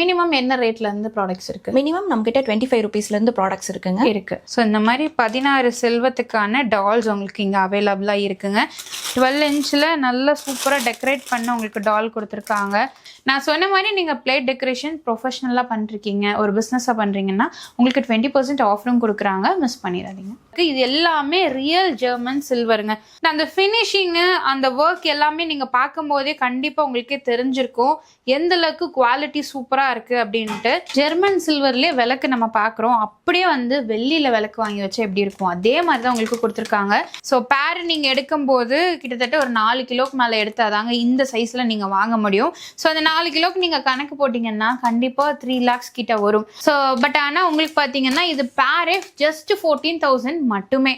Minimum என்ன ரேட்ல இருந்து ப்ராடக்ட்ஸ் இருக்கு? மினிமம் நம்ம கிட்ட 25 ரூபீஸ்ல இருந்து ப்ராடக்ட்ஸ் இருக்குங்க. இருக்கு. ஸோ இந்த மாதிரி 16 செல்வத்துக்கான டால்ஸ் உங்களுக்கு இங்கே அவைலபிளாக இருக்குங்க. 12 இன்ச்சில் நல்லா சூப்பராக டெக்கரேட் பண்ண உங்களுக்கு டால் கொடுத்துருக்காங்க. நான் சொன்ன மாதிரி நீங்கள் பிளேட் டெக்கரேஷன் ப்ரொஃபஷனலாக பண்ணிருக்கீங்க, ஒரு பிஸ்னஸாக பண்ணுறீங்கன்னா உங்களுக்கு 20% ஆஃபரும் கொடுக்குறாங்க, மிஸ் பண்ணிடாதீங்க. இது எல்லாமே ரியல் ஜெர்மன் சில்வருங்க. அந்த ஃபினிஷிங்கு அந்த ஒர்க் எல்லாமே நீங்கள் பார்க்கும்போதே கண்டிப்பாக உங்களுக்கே தெரிஞ்சிருக்கும் எந்த அளவுக்கு குவாலிட்டி சூப்பராக இருக்குது அப்படின்ட்டு. ஜெர்மன் சில்வர்லேயே விளக்கு நம்ம பார்க்குறோம், அப்படியே வந்து வெள்ளியில் விளக்கு வாங்கி வச்சா எப்படி இருக்கும் அதே மாதிரி தான் உங்களுக்கு கொடுத்துருக்காங்க. ஸோ பேர் நீங்கள் எடுக்கும்போது கிட்டத்தட்ட ஒரு 4 கிலோக்கு மேலே எடுத்தாதாங்க இந்த சைஸில் நீங்கள் வாங்க முடியும். ஸோ அந்த 4 கிலோக்கு நீங்கள் கணக்கு போட்டிங்கன்னா கண்டிப்பாக 3 lakhs கிட்ட வரும். ஸோ பட் ஆனால் உங்களுக்கு பார்த்தீங்கன்னா இது பேரே ஜஸ்ட் 14,000 மட்டுமே.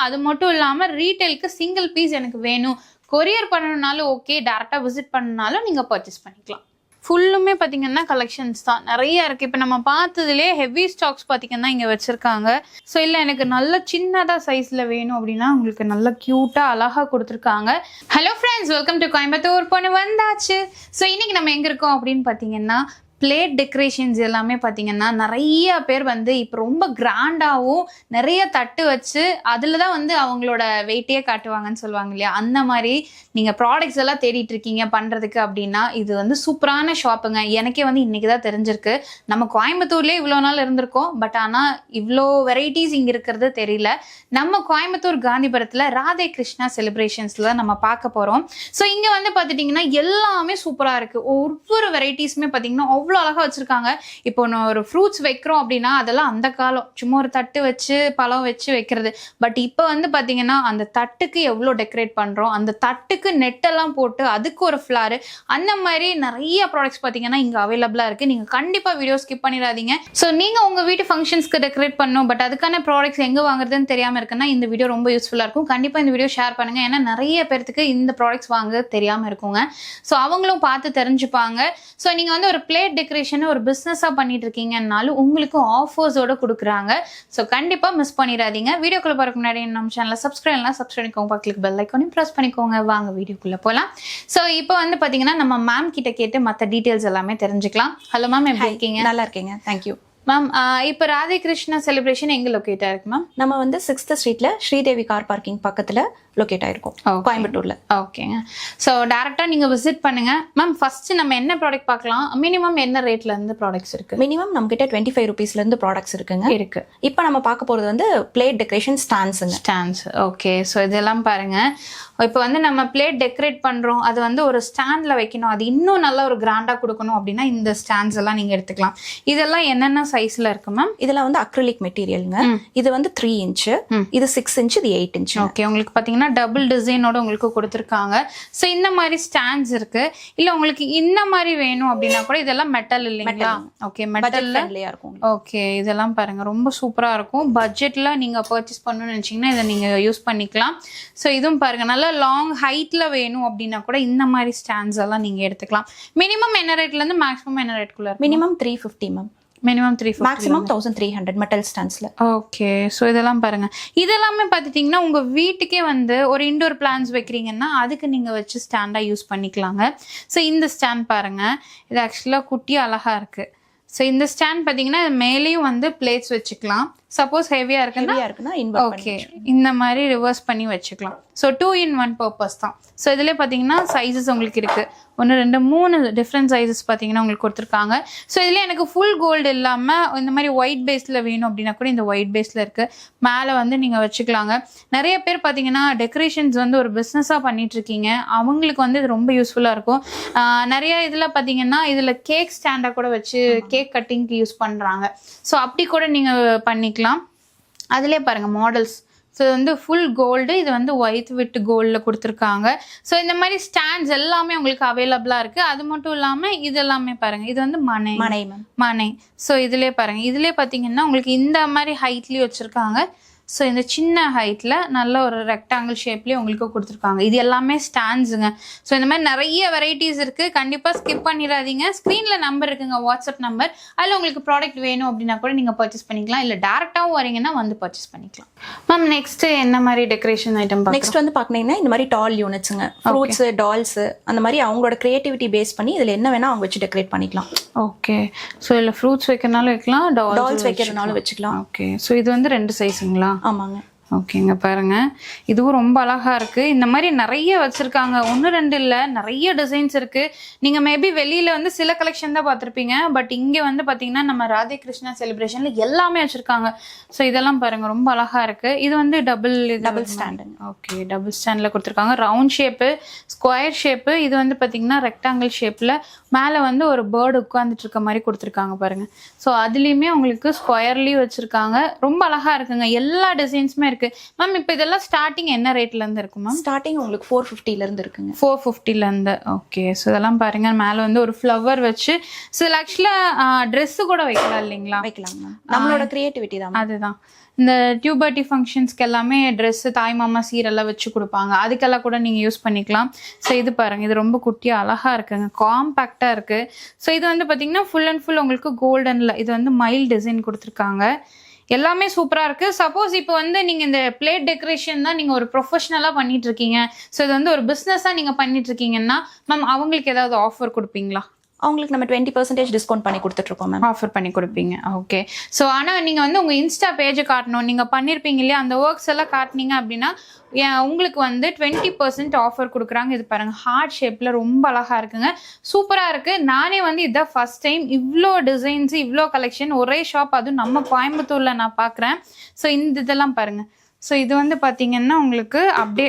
அது மட்டும் இல்லாமல் ரீட்டைலுக்கு சிங்கிள் பீஸ் எனக்கு வேணும், கொரியர் பண்ணணும்னாலும் ஓகே, டேரெக்டாக விசிட் பண்ணனாலும் நீங்கள் பர்ச்சேஸ் பண்ணிக்கலாம். ஃபுல்லுமே பார்த்தீங்கன்னா கலெக்ஷன்ஸ் தான் நிறைய இருக்குது. இப்போ நம்ம பார்த்ததுலேயே ஹெவி ஸ்டாக்ஸ் பார்த்தீங்கன்னா இங்கே வச்சுருக்காங்க. ஸோ இல்லை எனக்கு நல்ல சின்னதாக சைஸில் வேணும் அப்படின்னா உங்களுக்கு நல்ல க்யூட்டாக அழகாக கொடுத்துருக்காங்க. Hello friends, welcome to Coimbatore பொண்ணு வந்தாச்சு. ஸோ இன்றைக்கி நம்ம எங்கே இருக்கோம் அப்படின்னு பார்த்தீங்கன்னா பிளேட் டெக்கரேஷன்ஸ் எல்லாமே பார்த்தீங்கன்னா நிறைய பேர் வந்து இப்போ ரொம்ப கிராண்டாகவும் நிறைய தட்டு வச்சு அதில் தான் வந்து அவங்களோட வெயிட்டையே காட்டுவாங்கன்னு சொல்லுவாங்க இல்லையா, அந்த மாதிரி நீங்கள் ப்ராடக்ட்ஸ் எல்லாம் தேடிட்டு இருக்கீங்க பண்ணுறதுக்கு அப்படின்னா இது வந்து சூப்பரான ஷாப்புங்க. எனக்கே வந்து இன்றைக்கி தான் தெரிஞ்சிருக்கு. நம்ம கோயம்புத்தூர்லேயே இவ்வளோ நாள் இருந்திருக்கோம், பட் ஆனால் இவ்வளோ வெரைட்டிஸ் இங்கே இருக்கிறது தெரியல. நம்ம கோயம்புத்தூர் காந்திபுரத்தில் ராதே கிருஷ்ணா செலிப்ரேஷன்ஸில் தான் நம்ம பார்க்க போகிறோம். ஸோ இங்கே வந்து பார்த்துட்டிங்கன்னா எல்லாமே சூப்பராக இருக்குது. ஒவ்வொரு வெரைட்டிஸுமே பார்த்தீங்கன்னா அவ்வளோ அழகாக வச்சுருக்காங்க. இப்போ நான் ஒரு ஃப்ரூட்ஸ் வைக்கிறோம் அப்படின்னா அதெல்லாம் அந்த காலம் சும்மா ஒரு தட்டு வச்சு பழம் வச்சு வைக்கிறது. பட் இப்போ வந்து பார்த்தீங்கன்னா அந்த தட்டுக்கு எவ்வளோ டெக்கரேட் பண்ணுறோம், அந்த தட்டுக்கு நெட்டெல்லாம் போட்டு அதுக்கு ஒரு ஃப்ளாரு, அந்த மாதிரி நிறைய ப்ராடக்ட்ஸ் பார்த்தீங்கன்னா இங்கே அவைலபிளாக இருக்குது. நீங்கள் கண்டிப்பாக வீடியோ ஸ்கிப் பண்ணிடாதீங்க. ஸோ நீங்கள் உங்கள் வீட்டு ஃபங்க்ஷன்ஸ்க்கு டெக்கரேட் பண்ணணும், பட் அதுக்கான ப்ராடக்ட்ஸ் எங்கே வாங்குறதுன்னு தெரியாமல் இருக்குன்னா இந்த வீடியோ ரொம்ப யூஸ்ஃபுல்லாக இருக்கும். கண்டிப்பாக இந்த வீடியோ ஷேர் பண்ணுங்கள், ஏன்னா நிறைய பேருக்கு இந்த ப்ராடக்ட்ஸ் வாங்க தெரியாமல் இருக்குங்க. ஸோ அவங்களும் பார்த்து தெரிஞ்சுப்பாங்க. ஸோ நீங்கள் வந்து ஒரு பிளேட் டெக்கரேஷன் ஒரு பிஸ்னஸாக பண்ணிட்டு இருக்கீங்கன்னாலும் உங்களுக்கு ஆஃபர்ஸோட கொடுக்குறாங்க. ஸோ கண்டிப்பாக மிஸ் பண்ணிடாதீங்க. வீடியோக்குள்ள போகிறதுக்கு முன்னாடி நம்ம சேனலில் சப்ஸ்கிரைப் பண்ணிக்கோங்க, பக்கத்துக்கு பெல் ஐக்கானையும் ப்ரெஸ் பண்ணிக்கோங்க. வாங்க வீடியோக்குள்ளே போகலாம். ஸோ இப்போ வந்து பார்த்தீங்கன்னா நம்ம மேம் கிட்ட கேட்டு மற்ற டீட்டெயில்ஸ் எல்லாமே தெரிஞ்சுக்கலாம். ஹலோ மேம், எப்படி இருக்கீங்க? நல்லா இருக்கீங்க, தேங்க்யூ மேம். இப்போ ராதே கிருஷ்ணா செலிப்ரேஷன் எங்கே லொக்கேட் ஆயிருக்கு மேம்? நம்ம வந்து 6th ஸ்ட்ரீட்ல ஸ்ரீதேவி கார் பார்க்கிங் பக்கத்துல லொக்கேட் ஆயிருக்கும், கோயம்புத்தூர்ல. ஓகேங்க. ஸோ டேரக்டா நீங்க விசிட் பண்ணுங்க மேம். ஃபர்ஸ்ட் நம்ம என்ன ப்ராடக்ட் பார்க்கலாம்? மினிமம் என்ன ரேட்ல இருந்து ப்ராடக்ட்ஸ் இருக்கு? மினிமம் நம்ம கிட்ட 25 ரூபீஸ்ல இருந்து ப்ராடக்ட்ஸ் இருக்குங்க. இருக்கு. இப்போ நம்ம பார்க்க போறது வந்து பிளேட் டெக்கரேஷன் ஸ்டாண்ட்ஸுங்க. Stands, okay. ஸோ இதெல்லாம் பாருங்க. இப்போ வந்து நம்ம பிளேட் டெக்கரேட் பண்றோம், அது வந்து ஒரு ஸ்டாண்ட்ல வைக்கணும், அது இன்னும் நல்லா ஒரு கிராண்டா கொடுக்கணும் அப்படின்னா இந்த ஸ்டாண்ட்ஸ் எல்லாம் நீங்க எடுத்துக்கலாம். இதெல்லாம் என்னென்ன சைஸ்ல இருக்கு மேம்? இதுல வந்து அக்ரிலிக் மெட்டீரியல்ங்க. இது வந்து 3 inch, இது 6 inch, இது 8 inch. ஓகே. உங்களுக்கு பாத்தீங்கன்னா டபுள் டிசைனோட உங்களுக்கு கொடுத்துருக்காங்க. ஸோ இந்த மாதிரி ஸ்டாண்ட்ஸ் இருக்கு. இல்ல உங்களுக்கு இந்த மாதிரி வேணும் அப்படின்னா கூட இதெல்லாம் மெட்டல் இல்லைங்களா? ஓகே, மெட்டல்ல இருக்கும். ஓகே, இதெல்லாம் பாருங்க ரொம்ப சூப்பரா இருக்கும். பட்ஜெட்ல நீங்க பர்ச்சேஸ் பண்ணணும்னு நினைச்சீங்கன்னா இதை நீங்க யூஸ் பண்ணிக்கலாம். ஸோ இதுவும் பாருங்க நல்லா லாங் ஹைட்ல வேணும் அப்படின்னா கூட இந்த மாதிரி ஸ்டாண்ட்ஸ் எல்லாம் நீங்க எடுத்துக்கலாம். மினிமம் என்ன ரேட்ல இருந்து மேக்ஸிமம் என்ன ரேட்குள்ள? Minimum 350 ma'am. Minimum 350, maximum 1300 metal ஸ்டாண்ட்ஸ்ல. ஓகே. ஸோ இதெல்லாம் பாருங்க. இதெல்லாமே பார்த்துட்டிங்கன்னா உங்கள் வீட்டுக்கே வந்து ஒரு இன்டோர் பிளான்ஸ் வைக்கிறீங்கன்னா அதுக்கு நீங்கள் வச்சு ஸ்டாண்டாக யூஸ் பண்ணிக்கலாங்க. ஸோ இந்த ஸ்டாண்ட் பாருங்க, இது ஆக்சுவலாக குட்டி அழகா இருக்கு. ஸோ இந்த ஸ்டாண்ட் பார்த்தீங்கன்னா மேலேயும் வந்து பிளேட்ஸ் வச்சுக்கலாம். சப்போஸ் ஹெவியாக இருக்குன்னா ஓகே இந்த மாதிரி ரிவர்ஸ் பண்ணி வச்சுக்கலாம். ஸோ 2 in 1 பர்பஸ் தான். ஸோ இதில் பார்த்தீங்கன்னா சைஸஸ் உங்களுக்கு இருக்குது, 1 2 3 டிஃப்ரெண்ட் சைஸஸ் பார்த்தீங்கன்னா உங்களுக்கு கொடுத்துருக்காங்க. ஸோ இதில் எனக்கு ஃபுல் கோல்டு இல்லாமல் இந்த மாதிரி ஒயிட் பேஸில் வேணும் அப்படின்னா கூட இந்த ஒயிட் பேஸில் இருக்குது. மேலே வந்து நீங்கள் வச்சுக்கலாங்க. நிறைய பேர் பார்த்தீங்கன்னா டெக்கரேஷன்ஸ் வந்து ஒரு பிஸ்னஸாக பண்ணிகிட்ருக்கீங்க, அவங்களுக்கு வந்து இது ரொம்ப யூஸ்ஃபுல்லாக இருக்கும். நிறைய இதில் பார்த்தீங்கன்னா இதில் கேக் ஸ்டாண்டாக கூட வச்சு கேக் கட்டிங்க்கு யூஸ் பண்ணுறாங்க. ஸோ அப்படி கூட நீங்கள் பண்ணிக்கலாம். அதிலே பாருங்கள் மாடல்ஸ். ஸோ இது வந்து ஃபுல் கோல்டு, இது வந்து ஒயிட் வித் கோல்டில் கொடுத்துருக்காங்க. ஸோ இந்த மாதிரி ஸ்டாண்ட்ஸ் எல்லாமே உங்களுக்கு அவைலபிளாக இருக்குது. அது மட்டும் இல்லாமல் இது எல்லாமே பாருங்கள், இது வந்து மனை. ஸோ இதிலே பாருங்கள், இதிலே பார்த்தீங்கன்னா உங்களுக்கு இந்த மாதிரி ஹைட்லேயும் வச்சுருக்காங்க. ஸோ இந்த சின்ன ஹைட்டில் நல்ல ஒரு ரெக்டாங்கிள் ஷேப்லேயே உங்களுக்கு கொடுத்துருக்காங்க. இது எல்லாமே ஸ்டாண்ட்ஸுங்க. ஸோ இந்த மாதிரி நிறைய வெரைட்டிஸ் இருக்குது. கண்டிப்பாக ஸ்கிப் பண்ணிடாதீங்க. ஸ்க்ரீனில் நம்பர் இருக்குங்க, வாட்ஸ்அப் நம்பர். அதில் உங்களுக்கு ப்ராடக்ட் வேணும் அப்படின்னா கூட நீங்கள் பர்ச்சேஸ் பண்ணிக்கலாம். இல்லை டேரெக்டாகவும் வரீங்கன்னா வந்து பர்ச்சேஸ் பண்ணிக்கலாம். மேம் நெக்ஸ்ட்டு என்ன மாதிரி டெக்கரேஷன் ஐட்டம்? நெக்ஸ்ட் வந்து பார்க்கணுன்னா இந்த மாதிரி டால் யூனிட்ஸுங்க, ஃப்ரூட்ஸு, டால்ஸு, அந்த மாதிரி அவங்களோட கிரியேட்டிவிட்டி பேஸ் பண்ணி இதில் என்ன வேணால் அவங்க வச்சு டெக்கரேட் பண்ணிக்கலாம். ஓகே. ஸோ இதில் ஃப்ரூட்ஸ் வைக்கிறனாலும் வைக்கலாம், டால்ஸ் வைக்கிறதுனாலும் வச்சுக்கலாம். ஓகே. ஸோ இது வந்து 2 சைஸுங்களா? ஆமாங்க. ஓகேங்க, பாருங்க இதுவும் ரொம்ப அழகா இருக்கு. இந்த மாதிரி நிறைய வச்சிருக்காங்க, 1 2 இல்ல, நிறைய டிசைன்ஸ் இருக்கு. நீங்க மேபி வெளியில வந்து சில கலெக்ஷன் தான் பார்த்துருப்பீங்க, பட் இங்க வந்து பாத்தீங்கன்னா நம்ம ராதே கிருஷ்ணா செலிப்ரேஷன்ல எல்லாமே வச்சிருக்காங்க. ஸோ இதெல்லாம் பாருங்க ரொம்ப அழகா இருக்கு. இது வந்து டபுள் ஸ்டாண்டு. ஓகே, டபுள் ஸ்டாண்ட்ல கொடுத்துருக்காங்க. Round shape, square shape. இது வந்து பாத்தீங்கன்னா ரெக்டாங்கிள் ஷேப்ல மேலே வந்து ஒரு பேர்டு உட்காந்துட்டு இருக்க மாதிரி கொடுத்துருக்காங்க பாருங்க. ஸோ அதுலேயுமே உங்களுக்கு ஸ்கொயர்லேயும் வச்சிருக்காங்க. ரொம்ப அழகா இருக்குங்க. எல்லா டிசைன்ஸுமே இருக்கு. மேம் இப்போ இதெல்லாம் ஸ்டார்டிங் என்ன ரேட்ல இருந்து இருக்கு மேம்? ஸ்டார்டிங் உங்களுக்கு 450ல இருந்து இருக்குங்க. 450ல இருந்து. ஓகே. ஸோ இதெல்லாம் பாருங்க, மேலே வந்து ஒரு ஃப்ளவர் வச்சு. ஸோ இதில் ஆக்சுவலாக ட்ரெஸ்ஸு கூட வைக்கலாம் இல்லைங்களா? வைக்கலாம் மேம், நம்மளோட கிரியேட்டிவிட்டி தான். அதுதான் இந்த டியூபர்ட்டி ஃபங்க்ஷன்ஸ்க்கு எல்லாமே ட்ரெஸ்ஸு, தாய் மாமா சீரெல்லாம் வச்சு கொடுப்பாங்க, அதுக்கெல்லாம் கூட நீங்கள் யூஸ் பண்ணிக்கலாம். ஸோ இது பாருங்கள், இது ரொம்ப குட்டியாக அழகாக இருக்குங்க, காம்பேக்டாக இருக்குது. ஸோ இது வந்து பார்த்தீங்கன்னா ஃபுல் அண்ட் ஃபுல் உங்களுக்கு கோல்டனில் இது வந்து மைல் டிசைன் கொடுத்துருக்காங்க. எல்லாமே சூப்பராக இருக்குது. சப்போஸ் இப்போ வந்து நீங்கள் இந்த பிளேட் டெக்கரேஷன் தான் நீங்கள் ஒரு ப்ரொஃபஷ்னலாக பண்ணிட்டு இருக்கீங்க, ஸோ இது வந்து ஒரு பிஸ்னஸாக நீங்கள் பண்ணிட்டு இருக்கீங்கன்னா மேம் அவங்களுக்கு ஏதாவது ஆஃபர் கொடுப்பீங்களா? அவங்களுக்கு நம்ம 20% டிஸ்கவுண்ட் பண்ணி கொடுத்துட்ருக்கோம் மேம். ஆஃபர் பண்ணி கொடுப்பீங்க. ஓகே. ஸோ ஆனால் நீங்கள் வந்து உங்கள் இன்ஸ்டா பேஜை காட்டணும், நீங்கள் பண்ணியிருப்பீங்க இல்லையா, அந்த ஒர்க்ஸ் எல்லாம் காட்டினீங்க அப்படின்னா உங்களுக்கு வந்து 20% ஆஃபர் கொடுக்குறாங்க. இது பாருங்கள், ஹார்ட் ஷேப்பில் ரொம்ப அழகாக இருக்குங்க, சூப்பராக இருக்குது. நானே வந்து இதுதான் ஃபஸ்ட் டைம் இவ்வளோ டிசைன்ஸு, இவ்வளோ கலெக்ஷன் ஒரே ஷாப், அதுவும் நம்ம கோயம்புத்தூரில் நான் பார்க்குறேன். ஸோ இந்த இதெல்லாம் பாருங்கள். ஸோ இது வந்து பார்த்தீங்கன்னா உங்களுக்கு அப்படியே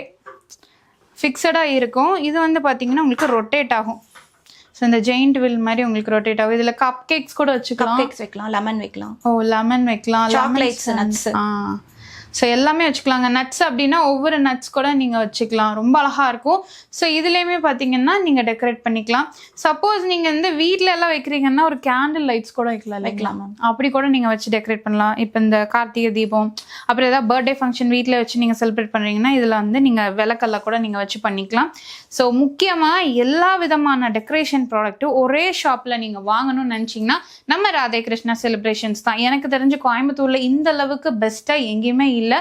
ஃபிக்ஸடாக இருக்கும். இது வந்து பார்த்தீங்கன்னா உங்களுக்கு ரொட்டேட் ஆகும். ஸோ இந்த ஜெயிண்ட் வில் மாதிரி உங்களுக்கு ரொட்டேட் ஆகும். இதில் கப் கேக்ஸ் கூட வச்சுக்கலாம், கப் கேக்ஸ் வைக்கலாம், லெமன் வைக்கலாம். ஓ லெமன் வைக்கலாம், சாக்லேட்ஸ், நட்ஸ். ஸோ எல்லாமே வச்சுக்கலாங்க. நட்ஸ் அப்படின்னா ஒவ்வொரு நட்ஸ் கூட நீங்கள் வச்சுக்கலாம், ரொம்ப அழகாக இருக்கும். ஸோ இதுலேயுமே பார்த்தீங்கன்னா நீங்கள் டெக்கரேட் பண்ணிக்கலாம். சப்போஸ் நீங்கள் வந்து வீட்டில் எல்லாம் வைக்கிறீங்கன்னா ஒரு கேண்டில் லைட்ஸ் கூட வைக்கலாம், அப்படி கூட நீங்கள் வச்சு டெக்கரேட் பண்ணலாம். இப்போ இந்த கார்த்திகை தீபம், அப்புறம் ஏதாவது பர்த்டே ஃபங்க்ஷன் வீட்டில் வச்சு நீங்கள் செலிப்ரேட் பண்ணுறீங்கன்னா இதில் வந்து நீங்கள் விளக்கெல்லாம் கூட நீங்கள் வச்சு பண்ணிக்கலாம். ஸோ முக்கியமாக எல்லா விதமான டெக்கரேஷன் ப்ராடக்ட்டும் ஒரே ஷாப்பில் நீங்கள் வாங்கணும்னு நினச்சிங்கன்னா நம்ம ராதே கிருஷ்ணா செலிப்ரேஷன்ஸ் தான். எனக்கு தெரிஞ்சு கோயம்புத்தூரில் இந்த அளவுக்கு பெஸ்ட்டாக எங்கேயுமே இல்லை.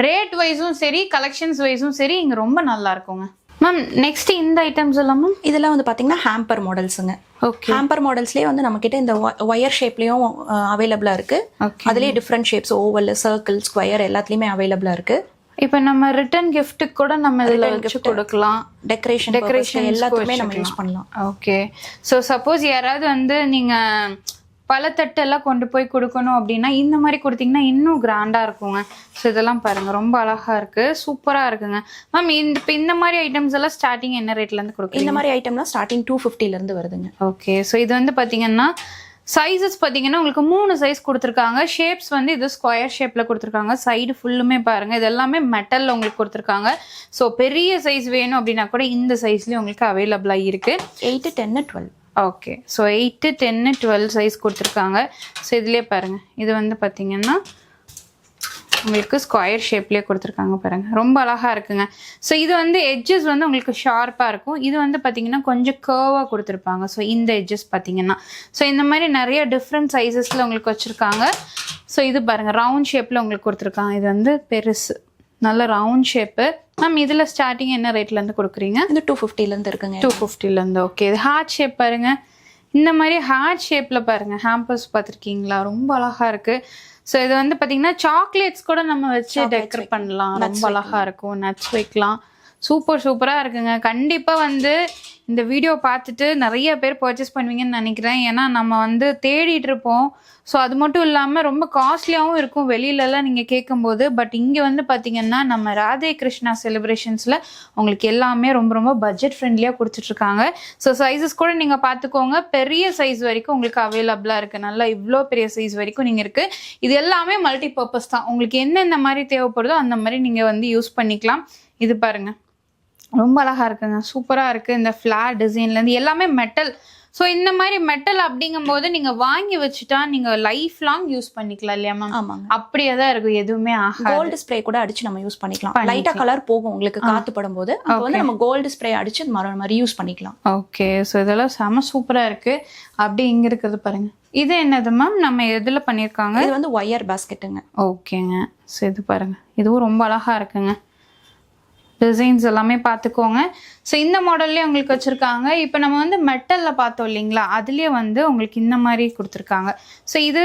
ரேட் வைஸும் சரி, கலெக்ஷன்ஸ் வைஸும் சரி, இங்கே ரொம்ப நல்லா இருக்குங்க. மேம் நெக்ஸ்ட் இந்த ஐட்டம்ஸ் எல்லாம் மேம்? இதெல்லாம் வந்து பார்த்தீங்கன்னா ஹேம்பர் மாடல்ஸுங்க. ஓகே. ஹேம்பர் மாடல்ஸ்லேயே வந்து நம்மக்கிட்ட இந்த ஒயர் ஷேப்லேயும் அவைலபிளாக இருக்குது. அதுலேயே different shapes, oval, circle, square எல்லாத்துலேயுமே அவைலபிளாக இருக்குது. இப்போ நம்ம ரிட்டர்ன் கிஃப்ட்டுக்கு கூட நம்ம இதில் வச்சு கொடுக்கலாம். டெக்கரேஷன் எல்லாத்துக்குமே நம்ம யூஸ் பண்ணலாம். ஓகே. ஸோ சப்போஸ் யாராவது வந்து நீங்கள் பழத்தட்டெல்லாம் கொண்டு போய் கொடுக்கணும் அப்படின்னா இந்த மாதிரி கொடுத்தீங்கன்னா இன்னும் கிராண்டாக இருக்குங்க. ஸோ இதெல்லாம் பாருங்கள், ரொம்ப அழகாக இருக்குது, சூப்பராக இருக்குங்க. மேம் இப்போ இந்த மாதிரி ஐட்டம்ஸ் எல்லாம் ஸ்டார்டிங் என்ன ரேட்லேருந்து கொடுக்குறீங்க? இந்த மாதிரி ஐட்டம்லாம் ஸ்டார்டிங் 250லேருந்து வருதுங்க. ஓகே. ஸோ இது வந்து பார்த்தீங்கன்னா சைஸஸ் பார்த்தீங்கன்னா உங்களுக்கு 3 சைஸ் கொடுத்துருக்காங்க. ஷேப்ஸ் வந்து இது ஸ்கொயர் ஷேப்பில் கொடுத்துருக்காங்க. சைடு ஃபுல்லுமே பாருங்கள், இது எல்லாமே மெட்டலில் உங்களுக்கு கொடுத்துருக்காங்க. ஸோ பெரிய சைஸ் வேணும் அப்படின்னா கூட இந்த சைஸ்லேயும் உங்களுக்கு அவைலபிளாக இருக்குது. 8, 10, 12. ஓகே. ஸோ 8, 10, 12 சைஸ் கொடுத்துருக்காங்க. ஸோ இதுலேயே பாருங்கள், இது வந்து பார்த்தீங்கன்னா உங்களுக்கு ஸ்கொயர் ஷேப்லேயே கொடுத்துருக்காங்க பாருங்கள், ரொம்ப அழகாக இருக்குங்க. ஸோ இது வந்து எட்ஜஸ் வந்து உங்களுக்கு ஷார்ப்பாக இருக்கும். இது வந்து பார்த்தீங்கன்னா கொஞ்சம் கர்வாக கொடுத்துருப்பாங்க. ஸோ இந்த எட்ஜஸ் பார்த்தீங்கன்னா ஸோ இந்த மாதிரி நிறைய டிஃப்ரெண்ட் சைஸஸில் உங்களுக்கு வச்சுருக்காங்க. ஸோ இது பாருங்கள், ரவுண்ட் ஷேப்பில் உங்களுக்கு கொடுத்துருக்காங்க. இது வந்து பெருசு, நல்ல ரவுண்ட் ஷேப்பு. மேம் இதில் ஸ்டார்டிங் என்ன ரேட்லேருந்து கொடுக்குறீங்க? இது 250லேருந்து இருக்குங்க. 250லேருந்து. ஓகே. இது ஹார்ட் ஷேப் பாருங்கள், இந்த மாதிரி ஹார்ட் ஷேப்பில் பாருங்கள் ஹேம்பர்ஸ் பார்த்துருக்கீங்களா, ரொம்ப அழகாக இருக்குது. ஸோ இது வந்து பார்த்தீங்கன்னா சாக்லேட்ஸ் கூட நம்ம வச்சு டெக்கரேட் பண்ணலாம், ரொம்ப அழகாக இருக்கும். நட்ஸ் வைக்கலாம், சூப்பராக இருக்குங்க. கண்டிப்பாக வந்து இந்த வீடியோ பார்த்துட்டு நிறைய பேர் பர்ச்சேஸ் பண்ணுவீங்கன்னு நினைக்கிறேன். ஏன்னா நம்ம வந்து தேடிட்டு இருப்போம். ஸோ அது மட்டும் இல்லாமல் ரொம்ப காஸ்ட்லியாகவும் இருக்கும் வெளியிலலாம் நீங்கள் கேட்கும்போது. பட் இங்கே வந்து பார்த்தீங்கன்னா நம்ம ராதே கிருஷ்ணா செலிப்ரேஷன்ஸில் உங்களுக்கு எல்லாமே ரொம்ப பட்ஜெட் ஃப்ரெண்ட்லியாக கொடுத்துட்ருக்காங்க. ஸோ சைஸஸ் கூட நீங்கள் பார்த்துக்கோங்க, பெரிய சைஸ் வரைக்கும் உங்களுக்கு அவைலபிளாக இருக்குது. நல்லா இவ்வளோ பெரிய சைஸ் வரைக்கும் நீங்கள் இருக்குது. இது எல்லாமே மல்டி பர்பஸ் தான். உங்களுக்கு என்னென்ன மாதிரி தேவைப்படுதோ அந்த மாதிரி நீங்கள் வந்து யூஸ் பண்ணிக்கலாம். இது பாருங்கள், ரொம்ப அழகாக இருக்குங்க, சூப்பராக இருக்குது. இந்த ஃப்ளார் டிசைன்லேருந்து எல்லாமே மெட்டல் ஸோ இந்த மாதிரி மெட்டல் அப்படிங்கும்போது நீங்க வாங்கி வச்சுட்டா நீங்க லைஃப் லாங் யூஸ் பண்ணிக்கலாம் இல்லையா மேம்? ஆமாங்க. அப்படியே தான் இருக்கும், எதுவுமே ஆகாது. கோல்டு ஸ்ப்ரே கூட அடிச்சு நம்ம யூஸ் பண்ணிக்கலாம். லைட்டா கலர் போகும் உங்களுக்கு காத்து படும்போது, அப்போ வந்து நம்ம கோல்டு ஸ்ப்ரே அடிச்சு மாதிரி யூஸ் பண்ணிக்கலாம். ஓகே, ஸோ இதெல்லாம் செம சூப்பரா இருக்கு. அப்படி இங்க இருக்கிறது பாருங்க, இது என்னது மேம்? நம்ம எதுல பண்ணிருக்காங்க? இது வந்து ஒயர் பாஸ்கெட்டுங்க. ஓகேங்க, ஸோ இது பாருங்க, இதுவும் ரொம்ப அழகா இருக்குங்க. டிசைன்ஸ் எல்லாமே பார்த்துக்கோங்க. ஸோ இந்த மாடல்லே உங்களுக்கு வச்சுருக்காங்க. இப்போ நம்ம வந்து மெட்டலில் பார்த்தோம் இல்லைங்களா, அதுலேயே வந்து உங்களுக்கு இந்த மாதிரி கொடுத்துருக்காங்க. ஸோ இது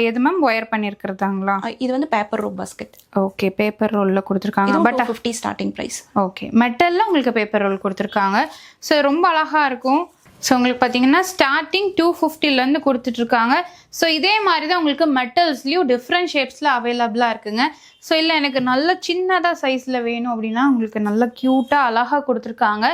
எது மேம் ஒயர் பண்ணியிருக்கிறதாங்களா? இது வந்து paper roll basket. Okay, paper ரோலில் கொடுத்துருக்காங்க. But 50 starting price. ஓகே, மெட்டலில் உங்களுக்கு பேப்பர் ரோல் கொடுத்துருக்காங்க. ஸோ ரொம்ப அழகாக இருக்கும். ஸோ உங்களுக்கு பார்த்தீங்கன்னா ஸ்டார்டிங் 250லேருந்து கொடுத்துட்ருக்காங்க. ஸோ இதே மாதிரி தான் உங்களுக்கு மெட்டல்ஸ்லேயும் டிஃப்ரெண்ட் ஷேப்ஸில் அவைலபிளாக இருக்குங்க. ஸோ இல்லை எனக்கு நல்ல சின்னதாக சைஸில் வேணும் அப்படின்னா உங்களுக்கு நல்ல க்யூட்டாக அழகாக கொடுத்துருக்காங்க.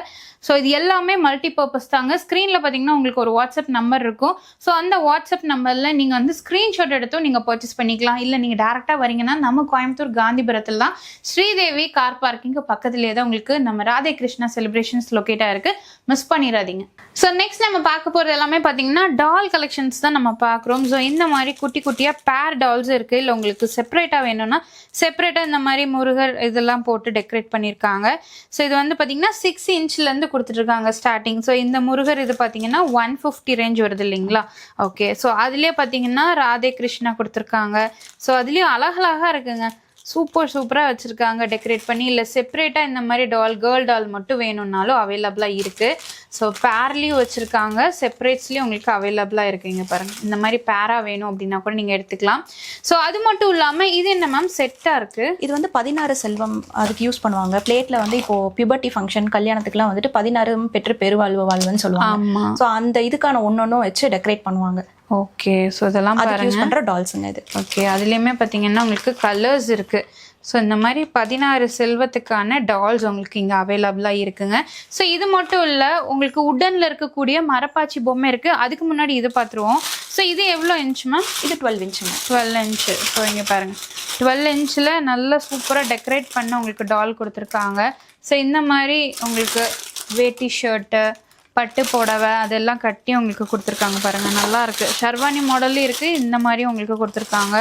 ஸோ இது எல்லாமே மல்டி பர்பஸ் தாங்க. ஸ்க்ரீனில் பார்த்தீங்கன்னா உங்களுக்கு ஒரு வாட்ஸ்அப் நம்பர் இருக்கும். ஸோ அந்த வாட்ஸ்அப் நம்பரில் நீங்கள் வந்து ஸ்க்ரீன்ஷாட் எடுத்தும் நீங்கள் பர்ச்சேஸ் பண்ணிக்கலாம். இல்லை நீங்கள் டேரெக்டாக வரீங்கன்னா நம்ம கோயம்புத்தூர் காந்திபுரத்தில் தான் ஸ்ரீதேவி கார் பார்க்கிங்க்கு பக்கத்துலேயே தான் உங்களுக்கு நம்ம ராதே கிருஷ்ணா செலிப்ரேஷன்ஸ் லொக்கேட்டாக இருக்குது. மிஸ் பண்ணிடாதீங்க. ஸோ நெக்ஸ்ட் நம்ம பார்க்க போகிறது எல்லாமே பார்த்தீங்கன்னா டால் கலெக்ஷன்ஸ் தான் நம்ம பார்க்குறோம். ஸோ இந்த மாதிரி குட்டி குட்டியாக பேர் டால்ஸ் இருக்குது. இல்லை உங்களுக்கு செப்பரேட்டாக வேணும்னா செப்பரேட்டாக இந்த மாதிரி முருகர் இதெல்லாம் போட்டு டெக்கரேட் பண்ணியிருக்காங்க. ஸோ இது வந்து பார்த்தீங்கன்னா 6 இன்ச்லேருந்து கொடுத்துட்ருக்காங்க ஸ்டார்டிங். ஸோ இந்த முருகர் இது பார்த்தீங்கன்னா 150 ரேஞ்ச் வருது இல்லைங்களா? ஓகே, ஸோ அதுலேயே பார்த்தீங்கன்னா ராதே கிருஷ்ணா கொடுத்துருக்காங்க. ஸோ அதுலேயும் அழகழகாக இருக்குங்க. சூப்பராக வச்சுருக்காங்க டெக்கரேட் பண்ணி. இல்லை செப்பரேட்டாக இந்த மாதிரி டால் கேர்ள் டால் மட்டும் வேணும்னாலும் அவைலபிளாக இருக்குது. ஸோ பேர்லேயும் வச்சுருக்காங்க, செப்பரேட்ஸ்லேயும் உங்களுக்கு அவைலபிளாக இருக்குங்க பாருங்கள். இந்த மாதிரி பேராக வேணும் அப்படின்னா கூட நீங்கள் எடுத்துக்கலாம். ஸோ அது மட்டும் இல்லாமல் இது என்ன மேம் செட்டாக இருக்குது? இது வந்து 16 செல்வம் அதுக்கு யூஸ் பண்ணுவாங்க. பிளேட்டில் வந்து இப்போது பியூபர்ட்டி ஃபங்க்ஷன் கல்யாணத்துக்குலாம் வந்துட்டு 16 பெற்று பெருவாழ்வு வாழ்வுன்னு சொல்லுவாங்க. ஆமாம். ஸோ அந்த இதுக்கான ஒன்னொன்னும் வச்சு டெக்கரேட் பண்ணுவாங்க. ஓகே, ஸோ இதெல்லாம் யூஸ் பண்ணுற டால்ஸுங்க இது. ஓகே, அதுலேயுமே பார்த்தீங்கன்னா உங்களுக்கு கலர்ஸ் இருக்குது. ஸோ இந்த மாதிரி 16 செல்வத்துக்கான டால்ஸ் உங்களுக்கு இங்கே அவைலபிளாக இருக்குங்க. ஸோ இது மட்டும் இல்லை, உங்களுக்கு உட்டனில் இருக்கக்கூடிய மரப்பாச்சி பொம்மை இருக்குது. அதுக்கு முன்னாடி இது பார்த்துருவோம். ஸோ இது எவ்வளோ இன்ச் மேம்? இது 12 இன்ச்சுங்க. 12 இன்ச்சு. ஸோ இங்கே பாருங்கள், 12 இன்ச்சில் நல்லா சூப்பராக டெக்கரேட் பண்ண உங்களுக்கு டால் கொடுத்துருக்காங்க. ஸோ இந்த மாதிரி உங்களுக்கு வேட்டி ஷர்ட்டு பட்டு புடவை அதெல்லாம் கட்டி உங்களுக்கு கொடுத்துருக்காங்க பாருங்கள், நல்லா இருக்குது. ஷர்வானி மாடல்லையும் இருக்குது, இந்த மாதிரி உங்களுக்கு கொடுத்துருக்காங்க.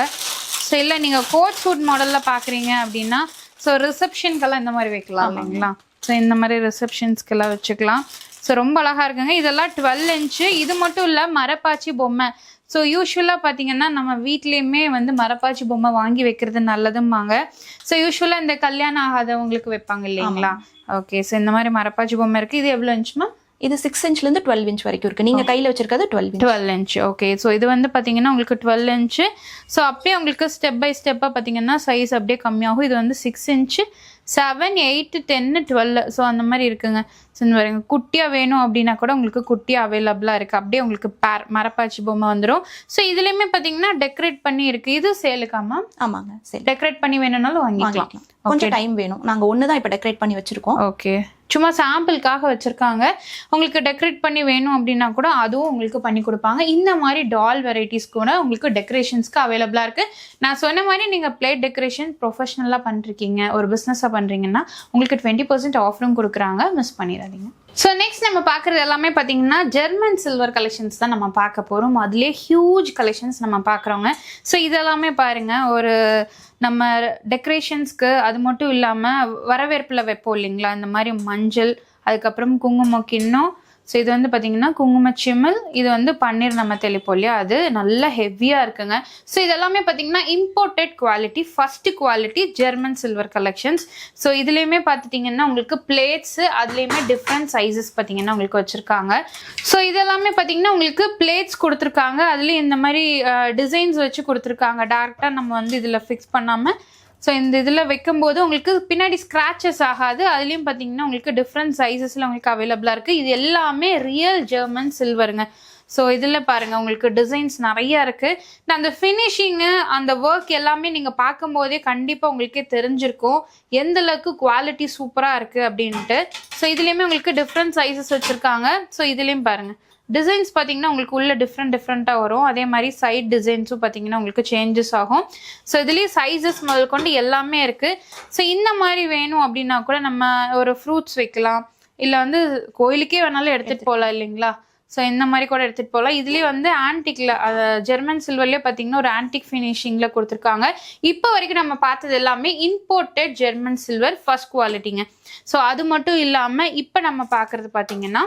ஸோ இல்லை நீங்கள் கோட் சூட் மாடலில் பார்க்குறீங்க அப்படின்னா ஸோ ரிசப்ஷனுக்கெல்லாம் இந்த மாதிரி வைக்கலாம் இல்லைங்களா? ஸோ இந்த மாதிரி ரிசப்ஷன்ஸ்க்கெல்லாம் வச்சுக்கலாம். ஸோ ரொம்ப அழகாக இருக்குங்க. இதெல்லாம் 12 இன்ச்சு. இது மட்டும் இல்லை, மரப்பாச்சி பொம்மை. ஸோ யூஸ்வலாக பார்த்தீங்கன்னா நம்ம வீட்லேயுமே வந்து மரப்பாச்சி பொம்மை வாங்கி வைக்கிறது நல்லதும்பாங்க. ஸோ யூஸ்வலாக இந்த கல்யாணம் ஆகாதவங்களுக்கு வைப்பாங்க இல்லைங்களா? ஓகே, ஸோ இந்த மாதிரி மரப்பாச்சி பொம்மை இருக்குது. இது எவ்வளோ இன்ச்சுமா? இது 6 இன்ச்லேருந்து 12 இன்ச் வரைக்கும் இருக்குது. நீங்கள் கையில் வச்சிருக்கிறது 12 இன்ச். ஓகே, ஸோ இது வந்து பார்த்தீங்கன்னா உங்களுக்கு 12 இன்ச்சு. ஸோ அப்படியே உங்களுக்கு ஸ்டெப் பை ஸ்டெப்பாக பார்த்தீங்கன்னா சைஸ் அப்படியே கம்மியாகும். இது வந்து 6 இன்ச்சு, 7, 8, 10, 12. ஸோ அந்த மாதிரி இருக்குங்க. ஸோ இந்த மாதிரி குட்டியாக வேணும் அப்படின்னா கூட உங்களுக்கு குட்டியாக அவைலபிளாக இருக்குது. அப்படியே உங்களுக்கு மரப்பாச்சி பொம்மை வந்துடும். ஸோ இதுலேயுமே பார்த்தீங்கன்னா டெக்கரேட் பண்ணி இருக்குது. இது சேலுக்காமா? ஆமாங்க, சரி. டெக்கரேட் பண்ணி வேணும்னாலும் வாங்கிக்கலாம். கொஞ்சம் டைம் வேணும். நாங்கள் ஒன்று தான் இப்போ டெக்கரேட் பண்ணி வச்சுருக்கோம். ஓகே, சும்மா சாம்பிளுக்காக வச்சுருக்காங்க. உங்களுக்கு டெக்கரேட் பண்ணி வேணும் அப்படின்னா கூட அதுவும் உங்களுக்கு பண்ணி கொடுப்பாங்க. இந்த மாதிரி டால் வெரைட்டிஸ் கூட உங்களுக்கு டெக்கரேஷன்ஸ்க்கு அவைலபிளாக இருக்குது. நான் சொன்ன மாதிரி நீங்கள் பிளேட் டெக்கரேஷன் ப்ரொஃபஷனலாக பண்ணிருக்கீங்க, ஒரு பிஸ்னஸாக பண்ணுறீங்கன்னா உங்களுக்கு 20% ஆஃபரும் கொடுக்குறாங்க. மிஸ் பண்ணிடாதீங்க. ஸோ நெக்ஸ்ட் நம்ம பார்க்குறது எல்லாமே பார்த்தீங்கன்னா ஜெர்மன் சில்வர் கலெக்ஷன்ஸ் தான் நம்ம பார்க்க போகிறோம். அதுலேயே ஹியூஜ் கலெக்ஷன்ஸ் நம்ம பார்க்குறோங்க. ஸோ இதெல்லாமே பாருங்கள், ஒரு நம்ம டெக்கரேஷன்ஸ்க்கு அது மட்டும் இல்லாமல் வரவேற்பில் வைப்போம் இல்லைங்களா, இந்த மாதிரி மஞ்சள், அதுக்கப்புறம் குங்குமம் கிண்ணம். ஸோ இது வந்து பார்த்தீங்கன்னா குங்குமச்சிமல், இது வந்து பன்னீர் நம்ம தெளிப்போம் இல்லையா, அது நல்லா ஹெவியாக இருக்குங்க. ஸோ இதெல்லாமே பார்த்தீங்கன்னா imported quality, first quality German silver collections. So இதுலேயுமே பார்த்துட்டிங்கன்னா உங்களுக்கு பிளேட்ஸு அதுலேயுமே டிஃப்ரெண்ட் சைஸஸ் பார்த்தீங்கன்னா உங்களுக்கு வச்சுருக்காங்க. ஸோ இதெல்லாமே பார்த்தீங்கன்னா உங்களுக்கு பிளேட்ஸ் கொடுத்துருக்காங்க. அதுலேயும் இந்த மாதிரி டிசைன்ஸ் வச்சு கொடுத்துருக்காங்க. டேரெக்டாக நம்ம வந்து இதில் ஃபிக்ஸ் பண்ணாமல் ஸோ இந்த இதில் வைக்கும்போது உங்களுக்கு பின்னாடி ஸ்க்ராச்சஸ் ஆகாது. அதுலேயும் பார்த்தீங்கன்னா உங்களுக்கு டிஃப்ரெண்ட் சைஸஸில் உங்களுக்கு அவைலபிளாக இருக்குது. இது எல்லாமே ரியல் ஜெர்மன் சில்வருங்க. ஸோ இதில் பாருங்கள் உங்களுக்கு டிசைன்ஸ் நிறையா இருக்குது. அந்த ஃபினிஷிங்கு அந்த ஒர்க் எல்லாமே நீங்கள் பார்க்கும்போதே கண்டிப்பாக உங்களுக்கே தெரிஞ்சிருக்கும் எந்த அளவுக்கு குவாலிட்டி சூப்பராக இருக்குது அப்படின்ட்டு. ஸோ இதுலேயுமே உங்களுக்கு டிஃப்ரெண்ட் சைஸஸ் வச்சுருக்காங்க. ஸோ இதுலேயும் பாருங்கள் டிசைன்ஸ் பார்த்தீங்கன்னா உங்களுக்கு உள்ள டிஃப்ரெண்ட்டாக வரும். அதே மாதிரி சைட் டிசைன்ஸும் பார்த்தீங்கன்னா உங்களுக்கு சேஞ்சஸ் ஆகும். ஸோ இதுலேயும் சைஸஸ் முதல் கொண்டு எல்லாமே இருக்குது. ஸோ இந்த மாதிரி வேணும் அப்படின்னா கூட நம்ம ஒரு ஃப்ரூட்ஸ் வைக்கலாம், இல்லை வந்து கோயிலுக்கே வேணாலும் எடுத்துகிட்டு போகலாம் இல்லைங்களா? ஸோ இந்த மாதிரி கூட எடுத்துகிட்டு போகலாம். இதுலேயே வந்து ஆன்டிக்கில் ஜெர்மன் சில்வர்லேயே பார்த்தீங்கன்னா ஒரு ஆன்டிக் ஃபினிஷிங்கில் கொடுத்துருக்காங்க. இப்போ வரைக்கும் நம்ம பார்த்தது எல்லாமே இம்போர்ட்டட் ஜெர்மன் சில்வர் ஃபர்ஸ்ட் குவாலிட்டிங்க. ஸோ அது மட்டும் இல்லாமல் இப்போ நம்ம பார்க்குறது பார்த்தீங்கன்னா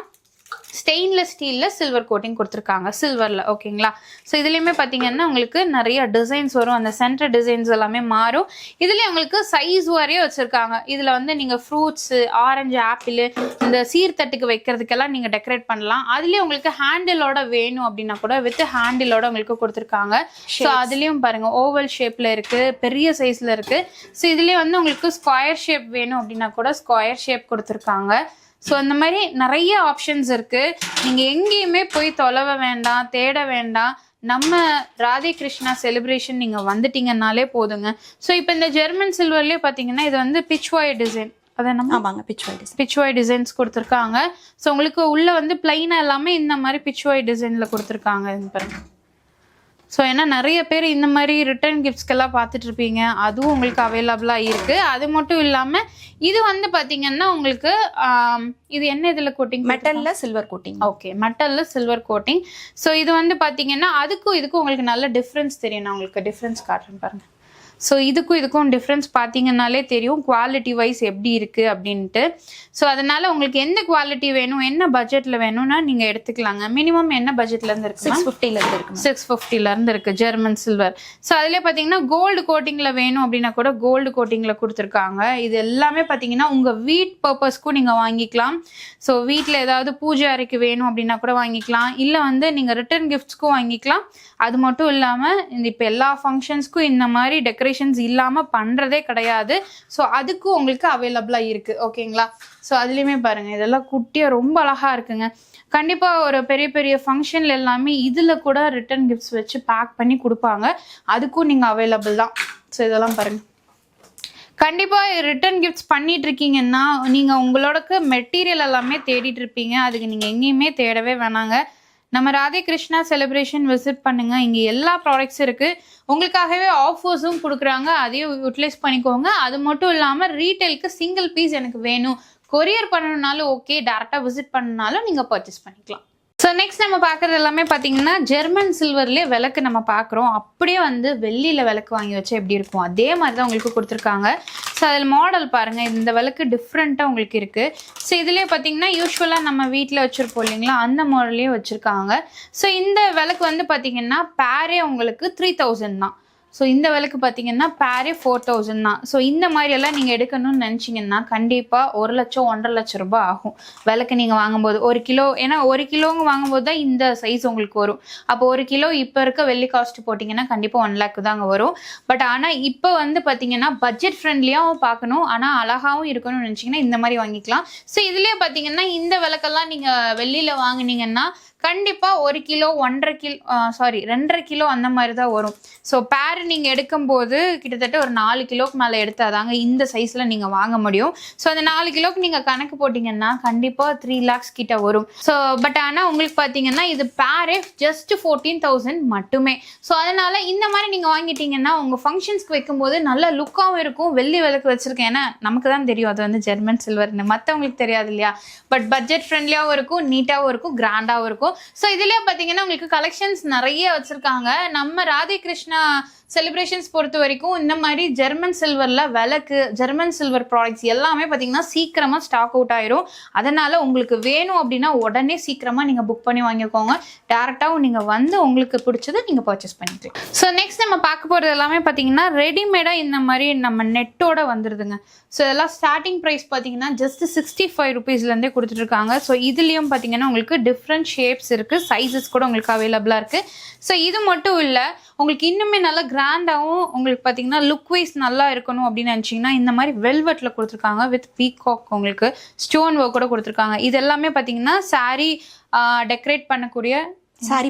ஸ்டெயின்லெஸ் ஸ்டீலில் சில்வர் கோட்டிங் கொடுத்துருக்காங்க சில்வரில். ஓகேங்களா? ஸோ இதுலேயுமே பார்த்தீங்கன்னா உங்களுக்கு நிறைய டிசைன்ஸ் வரும். அந்த சென்டர் டிசைன்ஸ் எல்லாமே மாறும். இதுலேயே உங்களுக்கு சைஸ் வரையே வச்சுருக்காங்க. இதில் வந்து நீங்கள் ஃப்ரூட்ஸு, ஆரஞ்சு, ஆப்பிள், இந்த சீர்தட்டுக்கு வைக்கிறதுக்கெல்லாம் நீங்கள் டெக்கரேட் பண்ணலாம். அதுலேயே உங்களுக்கு ஹேண்டிலோட வேணும் அப்படின்னா கூட வித் ஹேண்டிலோட உங்களுக்கு கொடுத்துருக்காங்க. ஸோ அதுலேயும் பாருங்கள் ஓவல் ஷேப்பில் இருக்குது, பெரிய சைஸில் இருக்குது. ஸோ இதுலேயே வந்து உங்களுக்கு ஸ்கொயர் ஷேப் வேணும் அப்படின்னா கூட ஸ்கொயர் ஷேப் கொடுத்துருக்காங்க. ஸோ இந்த மாதிரி நிறைய ஆப்ஷன்ஸ் இருக்குது. நீங்கள் எங்கேயுமே போய் தொலைவ வேண்டாம், தேட வேண்டாம். நம்ம ராதே கிருஷ்ணா செலிப்ரேஷன் நீங்கள் வந்துட்டீங்கன்னாலே போதுங்க. ஸோ இப்போ இந்த ஜெர்மன் சில்வர்லேயே பார்த்தீங்கன்னா இது வந்து பிச்வாய் டிசைன். அதை நம்ம ஆமாங்க, பிச்வாய் டிசைன்ஸ் கொடுத்துருக்காங்க. ஸோ உங்களுக்கு உள்ளே வந்து பிளைனாக எல்லாமே இந்த மாதிரி பிச்வாய் டிசைனில் கொடுத்துருக்காங்க. பாருங்க. ஸோ ஏன்னா நிறைய பேர் இந்த மாதிரி ரிட்டர்ன் கிஃப்ட்ஸ்க்கெல்லாம் பார்த்துட்டு இருப்பீங்க. அதுவும் உங்களுக்கு அவைலபிளாக இருக்குது. அது மட்டும் இல்லாமல் இது வந்து பார்த்தீங்கன்னா உங்களுக்கு இது என்ன இதில் கோட்டிங்? மெட்டலில் சில்வர் கோட்டிங். ஓகே, மெட்டலில் சில்வர் கோட்டிங். ஸோ இது வந்து பார்த்தீங்கன்னா அதுக்கும் இதுக்கும் உங்களுக்கு நல்ல டிஃப்ரென்ஸ் தெரியும். நான் உங்களுக்கு டிஃப்ரென்ஸ் காட்டுறேன் பாருங்கள். ஸோ இதுக்கும் டிஃப்ரென்ஸ் பார்த்தீங்கன்னாலே தெரியும் குவாலிட்டி வைஸ் எப்படி இருக்குது அப்படின்ட்டு. ஸோ அதனால் உங்களுக்கு எந்த குவாலிட்டி வேணும், என்ன பட்ஜெட்டில் வேணும்னா நீங்கள் எடுத்துக்கலாங்க. மினிமம் என்ன பட்ஜெட்லேருந்து இருக்குது? 650 இருக்குது. 650 இருக்குது ஜெர்மன் சில்வர். ஸோ அதிலே பார்த்தீங்கன்னா கோல்டு கோட்டிங்கில் வேணும் அப்படின்னா கூட கோல்டு கோட்டிங்கில் கொடுத்துருக்காங்க. இது எல்லாமே பார்த்தீங்கன்னா உங்கள் வீட் பர்பஸ்க்கும் நீங்கள் வாங்கிக்கலாம். ஸோ வீட்டில் ஏதாவது பூஜை அறைக்கு வேணும் அப்படின்னா கூட வாங்கிக்கலாம். இல்லை வந்து நீங்கள் ரிட்டர்ன் கிஃப்ட்ஸ்க்கும் வாங்கிக்கலாம். அது மட்டும் இல்லாமல் இப்போ எல்லா ஃபங்க்ஷன்ஸ்க்கும் இந்த மாதிரி டெக்கரேஷன்ஸ் இல்லாமல் பண்ணுறதே கிடையாது. ஸோ அதுக்கும் உங்களுக்கு அவைலபிளாக இருக்குது. ஓகேங்களா? ஸோ அதுலேயுமே பாருங்கள் இதெல்லாம் குட்டியாக ரொம்ப அழகாக இருக்குங்க. கண்டிப்பாக ஒரு பெரிய பெரிய ஃபங்க்ஷனில் எல்லாமே இதில் கூட ரிட்டர்ன் கிஃப்ட்ஸ் வச்சு பேக் பண்ணி கொடுப்பாங்க. அதுக்கும் நீங்கள் அவைலபிள் தான். ஸோ இதெல்லாம் பாருங்கள். கண்டிப்பாக ரிட்டர்ன் கிஃப்ட்ஸ் பண்ணிட்டு இருக்கீங்கன்னா நீங்கள் உங்களோட மெட்டீரியல் எல்லாமே தேடிட்டு இருப்பீங்க. அதுக்கு நீங்கள் எங்கேயுமே தேடவே வேணாங்க. நம்ம ராதே கிருஷ்ணா செலிப்ரேஷன் விசிட் பண்ணுங்க. இங்கே எல்லா ப்ராடக்ட்ஸும் இருக்குது. உங்களுக்காகவே ஆஃபர்ஸும் கொடுக்குறாங்க. அதையும் யூட்டிலைஸ் பண்ணிக்கோங்க. அது மட்டும் இல்லாமல் ரீட்டைலுக்கு சிங்கிள் பீஸ் எனக்கு வேணும், கொரியர் பண்ணணுனாலும் ஓகே, டேரெக்டாக விசிட் பண்ணனாலும் நீங்கள் பர்ச்சேஸ் பண்ணிக்கலாம். ஸோ நெக்ஸ்ட் நம்ம பார்க்குறது எல்லாமே பார்த்தீங்கன்னா ஜெர்மன் சில்வர்லேயே விளக்கு நம்ம பார்க்குறோம். அப்படியே வந்து வெள்ளியில் விளக்கு வாங்கி வச்சா எப்படி இருக்கும் அதே மாதிரி தான் உங்களுக்கு கொடுத்துருக்காங்க. ஸோ அதில் மாடல் பாருங்கள். இந்த விளக்கு டிஃப்ரெண்ட்டாக உங்களுக்கு இருக்குது. ஸோ இதுலேயே பார்த்தீங்கன்னா யூஸ்வலாக நம்ம வீட்டில் வச்சுருப்போம் இல்லைங்களா, அந்த மாடல்லே வச்சுருக்காங்க. ஸோ இந்த விளக்கு வந்து பார்த்தீங்கன்னா பேரே உங்களுக்கு 3000 தான். ஸோ இந்த விளக்கு பார்த்தீங்கன்னா பேரே 4000 தான். ஸோ இந்த மாதிரியெல்லாம் நீங்கள் எடுக்கணும்னு நினச்சிங்கன்னா கண்டிப்பாக 1 லட்சம் 1.5 லட்சம் ரூபாய் ஆகும் விளக்கு நீங்கள் வாங்கும்போது. 1 கிலோ, ஏன்னா 1 கிலோங்க வாங்கும்போது தான் இந்த சைஸ் உங்களுக்கு வரும். அப்போ 1 கிலோ இப்போ இருக்க வெள்ளி காஸ்ட் போட்டிங்கன்னா கண்டிப்பாக 1 லேக் தாங்க வரும். பட் ஆனால் இப்போ வந்து பார்த்தீங்கன்னா பட்ஜெட் ஃப்ரெண்ட்லியாகவும் பார்க்கணும், ஆனால் அழகாகவும் இருக்கணும்னு நினச்சிங்கன்னா இந்த மாதிரி வாங்கிக்கலாம். ஸோ இதுலேயே பார்த்தீங்கன்னா இந்த விளக்கெல்லாம் நீங்கள் வெள்ளியில் வாங்கினீங்கன்னா கண்டிப்பாக 1 கிலோ 2.5 கிலோ அந்த மாதிரி தான் வரும். ஸோ பேர் நீங்கள் எடுக்கும்போது கிட்டத்தட்ட ஒரு 4 கிலோக்கு மேலே எடுத்தாதாங்க இந்த சைஸில் நீங்கள் வாங்க முடியும். ஸோ அந்த 4 கிலோக்கு நீங்கள் கணக்கு போட்டிங்கன்னா கண்டிப்பாக 3 lakhs கிட்ட வரும். ஸோ பட் ஆனால் உங்களுக்கு பார்த்தீங்கன்னா இது பேரே ஜஸ்ட் 14,000 மட்டுமே. ஸோ அதனால் இந்த மாதிரி நீங்கள் வாங்கிட்டீங்கன்னா உங்கள் ஃபங்க்ஷன்ஸ்க்கு வைக்கும்போது நல்ல லுக்காகவும் இருக்கும். வெள்ளி விளக்கு வச்சுருக்கேன், ஏன்னா நமக்கு தான் தெரியும் அது வந்து ஜெர்மன் சில்வர்னு, மற்றவங்களுக்கு தெரியாது இல்லையா. பட் பட்ஜெட் ஃப்ரெண்ட்லியாகவும் இருக்கும், நீட்டாகவும் இருக்கும், கிராண்டாகவும் இருக்கும். ஸோ இதுலேயே பார்த்தீங்கன்னா உங்களுக்கு கலெக்ஷன்ஸ் நிறைய வச்சுருக்காங்க. நம்ம ராதே கிருஷ்ணா செலிப்ரேஷன்ஸ் பொறுத்த வரைக்கும் இந்த மாதிரி ஜெர்மன் சில்வரில் விளக்கு, ஜெர்மன் சில்வர் ப்ராடக்ட்ஸ் எல்லாமே பார்த்தீங்கன்னா சீக்கிரமாக ஸ்டாக் அவுட் ஆயிரும். அதனால் உங்களுக்கு வேணும் அப்படின்னா உடனே சீக்கிரமாக நீங்கள் புக் பண்ணி வாங்கிக்கோங்க. டேரெக்டாகவும் நீங்கள் வந்து உங்களுக்கு பிடிச்சதை நீங்கள் பர்ச்சேஸ் பண்ணிக்கலாம். ஸோ நெக்ஸ்ட் நம்ம பார்க்க போகிறது எல்லாமே பார்த்தீங்கன்னா ரெடிமேடாக இந்த மாதிரி நம்ம நெட்டோட வந்துடுதுங்க. ஸோ இதெல்லாம் ஸ்டார்டிங் ப்ரைஸ் பார்த்தீங்கன்னா ஜஸ்ட் 65 rupeesலேருந்தே கொடுத்துட்ருக்காங்க. ஸோ இதுலேயும் பார்த்தீங்கன்னா உங்களுக்கு டிஃப்ரெண்ட் ஷேப்ஸ் இருக்குது, சைஸஸ் கூட உங்களுக்கு அவைலபிளாக இருக்குது. ஸோ இது மட்டும் இல்லை, உங்களுக்கு இன்னுமே நல்லா கிராண்டாகவும் உங்களுக்கு பார்த்தீங்கன்னா லுக் வைஸ் நல்லா இருக்கணும் அப்படின்னு நினச்சிங்கன்னா இந்த மாதிரி வெல்வெட்டில் கொடுத்துருக்காங்க வித் பீகாக், உங்களுக்கு ஸ்டோன் ஒர்க் கூட கொடுத்துருக்காங்க. இது எல்லாமே பார்த்தீங்கன்னா சாரீ டெக்கரேட் பண்ணக்கூடிய சாரீ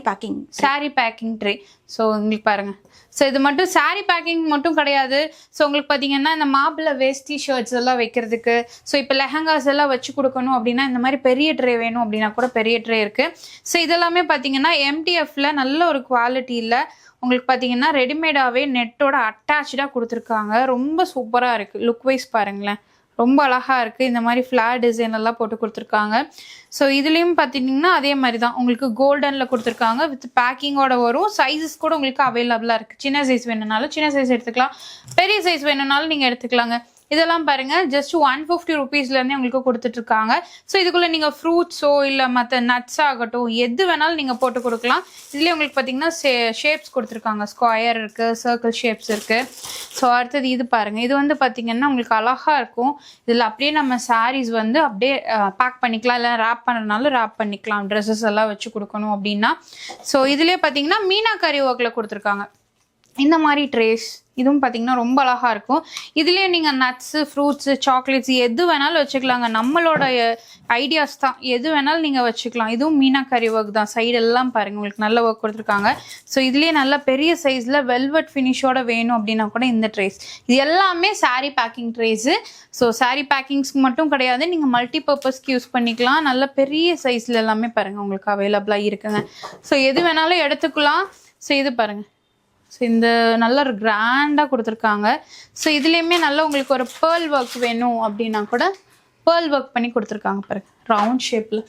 பேக்கிங் ட்ரே. ஸோ உங்களுக்கு பாருங்கள். ஸோ இது மட்டும் சாரீ பேக்கிங் மட்டும் கிடையாது. ஸோ உங்களுக்கு பார்த்தீங்கன்னா இந்த மாப்பிள்ளை வேஸ்டி ஷர்ட்ஸ் எல்லாம் வைக்கிறதுக்கு, ஸோ இப்போ லெஹங்காஸ் எல்லாம் வச்சு கொடுக்கணும் அப்படின்னா இந்த மாதிரி பெரிய ட்ரே வேணும் அப்படின்னா கூட பெரிய ட்ரே இருக்குது. ஸோ இதெல்லாமே பார்த்தீங்கன்னா MDFல நல்ல ஒரு குவாலிட்டியில் உங்களுக்கு பார்த்தீங்கன்னா ரெடிமேடாகவே நெட்டோட அட்டாச்சாக கொடுத்துருக்காங்க. ரொம்ப சூப்பராக இருக்குது. லுக் வைஸ் பாருங்களேன், ரொம்ப அழகாக இருக்குது. இந்த மாதிரி ஃப்ளார் டிசைன் எல்லாம் போட்டு கொடுத்துருக்காங்க. ஸோ இதுலேயும் பார்த்தீங்கன்னா அதே மாதிரி தான் உங்களுக்கு கோல்டனில் கொடுத்துருக்காங்க. வித் பேக்கிங்கோட வரும். சைஸஸ் கூட உங்களுக்கு அவைலபிளாக இருக்குது. சின்ன சைஸ் வேணும்னாலும் சின்ன சைஸ் எடுத்துக்கலாம், பெரிய சைஸ் வேணும்னாலும் நீங்கள் எடுத்துக்கலாங்க. இதெல்லாம் பாருங்க ஜஸ்ட் 150 ருபீஸ்லேருந்தே உங்களுக்கு கொடுத்துட்ருக்காங்க. ஸோ இதுக்குள்ளே நீங்கள் ஃப்ரூட்ஸோ இல்லை மற்ற நட்ஸ் ஆகட்டும் எது வேணாலும் நீங்கள் போட்டு கொடுக்கலாம். இதுலேயே உங்களுக்கு பார்த்தீங்கன்னா ஷேப்ஸ் கொடுத்துருக்காங்க. ஸ்கொயர் இருக்குது, சர்க்கிள் ஷேப்ஸ் இருக்குது. ஸோ அடுத்தது இது பாருங்கள். இது வந்து பார்த்தீங்கன்னா உங்களுக்கு அழகாக இருக்கும். இதில் அப்படியே நம்ம சாரீஸ் வந்து அப்படியே பேக் பண்ணிக்கலாம், இல்லை ரேப் பண்ணுறதுனால ரேப் பண்ணிக்கலாம். ட்ரெஸ்ஸஸ் எல்லாம் வச்சு கொடுக்கணும் அப்படின்னா. ஸோ இதுலேயே பார்த்தீங்கன்னா மீனாக்கரி ஒர்க்கில் கொடுத்துருக்காங்க. இந்த மாதிரி ட்ரேஸ் இதுவும் பார்த்தீங்கன்னா ரொம்ப அழகாக இருக்கும். இதுலேயே நீங்கள் நட்ஸு, ஃப்ரூட்ஸு, சாக்லேட்ஸ் எது வேணாலும் வச்சுக்கலாங்க. நம்மளோட ஐடியாஸ் தான், எது வேணாலும் நீங்கள் வச்சுக்கலாம். இதுவும் மீனாக்கரி ஒர்க் தான். சைடெல்லாம் பாருங்கள் உங்களுக்கு நல்ல ஒர்க் கொடுத்துருக்காங்க. ஸோ இதுலேயே நல்ல பெரிய சைஸில் வெல்வெட் ஃபினிஷோட வேணும் அப்படின்னா கூட இந்த ட்ரேஸ். இது எல்லாமே sari packing trays. So sari பேக்கிங்ஸ்க்கு மட்டும் கிடையாது, நீங்கள் மல்டி பர்பஸ்க்கு யூஸ் பண்ணிக்கலாம். நல்ல பெரிய சைஸில் எல்லாமே பாருங்கள் உங்களுக்கு அவைலபிளாக இருக்குங்க. ஸோ எது வேணாலும் எடுத்துக்கலாம். ஸோ இது பாருங்கள். ஸோ இந்த நல்ல ஒரு கிராண்டாக கொடுத்துருக்காங்க. ஸோ இதுலேயுமே நல்ல உங்களுக்கு ஒரு பேர்ல் ஒர்க் வேணும் அப்படின்னா கூட பேர்ல் ஒர்க் பண்ணி கொடுத்துருக்காங்க பாருங்க, ரவுண்ட் ஷேப்பில்.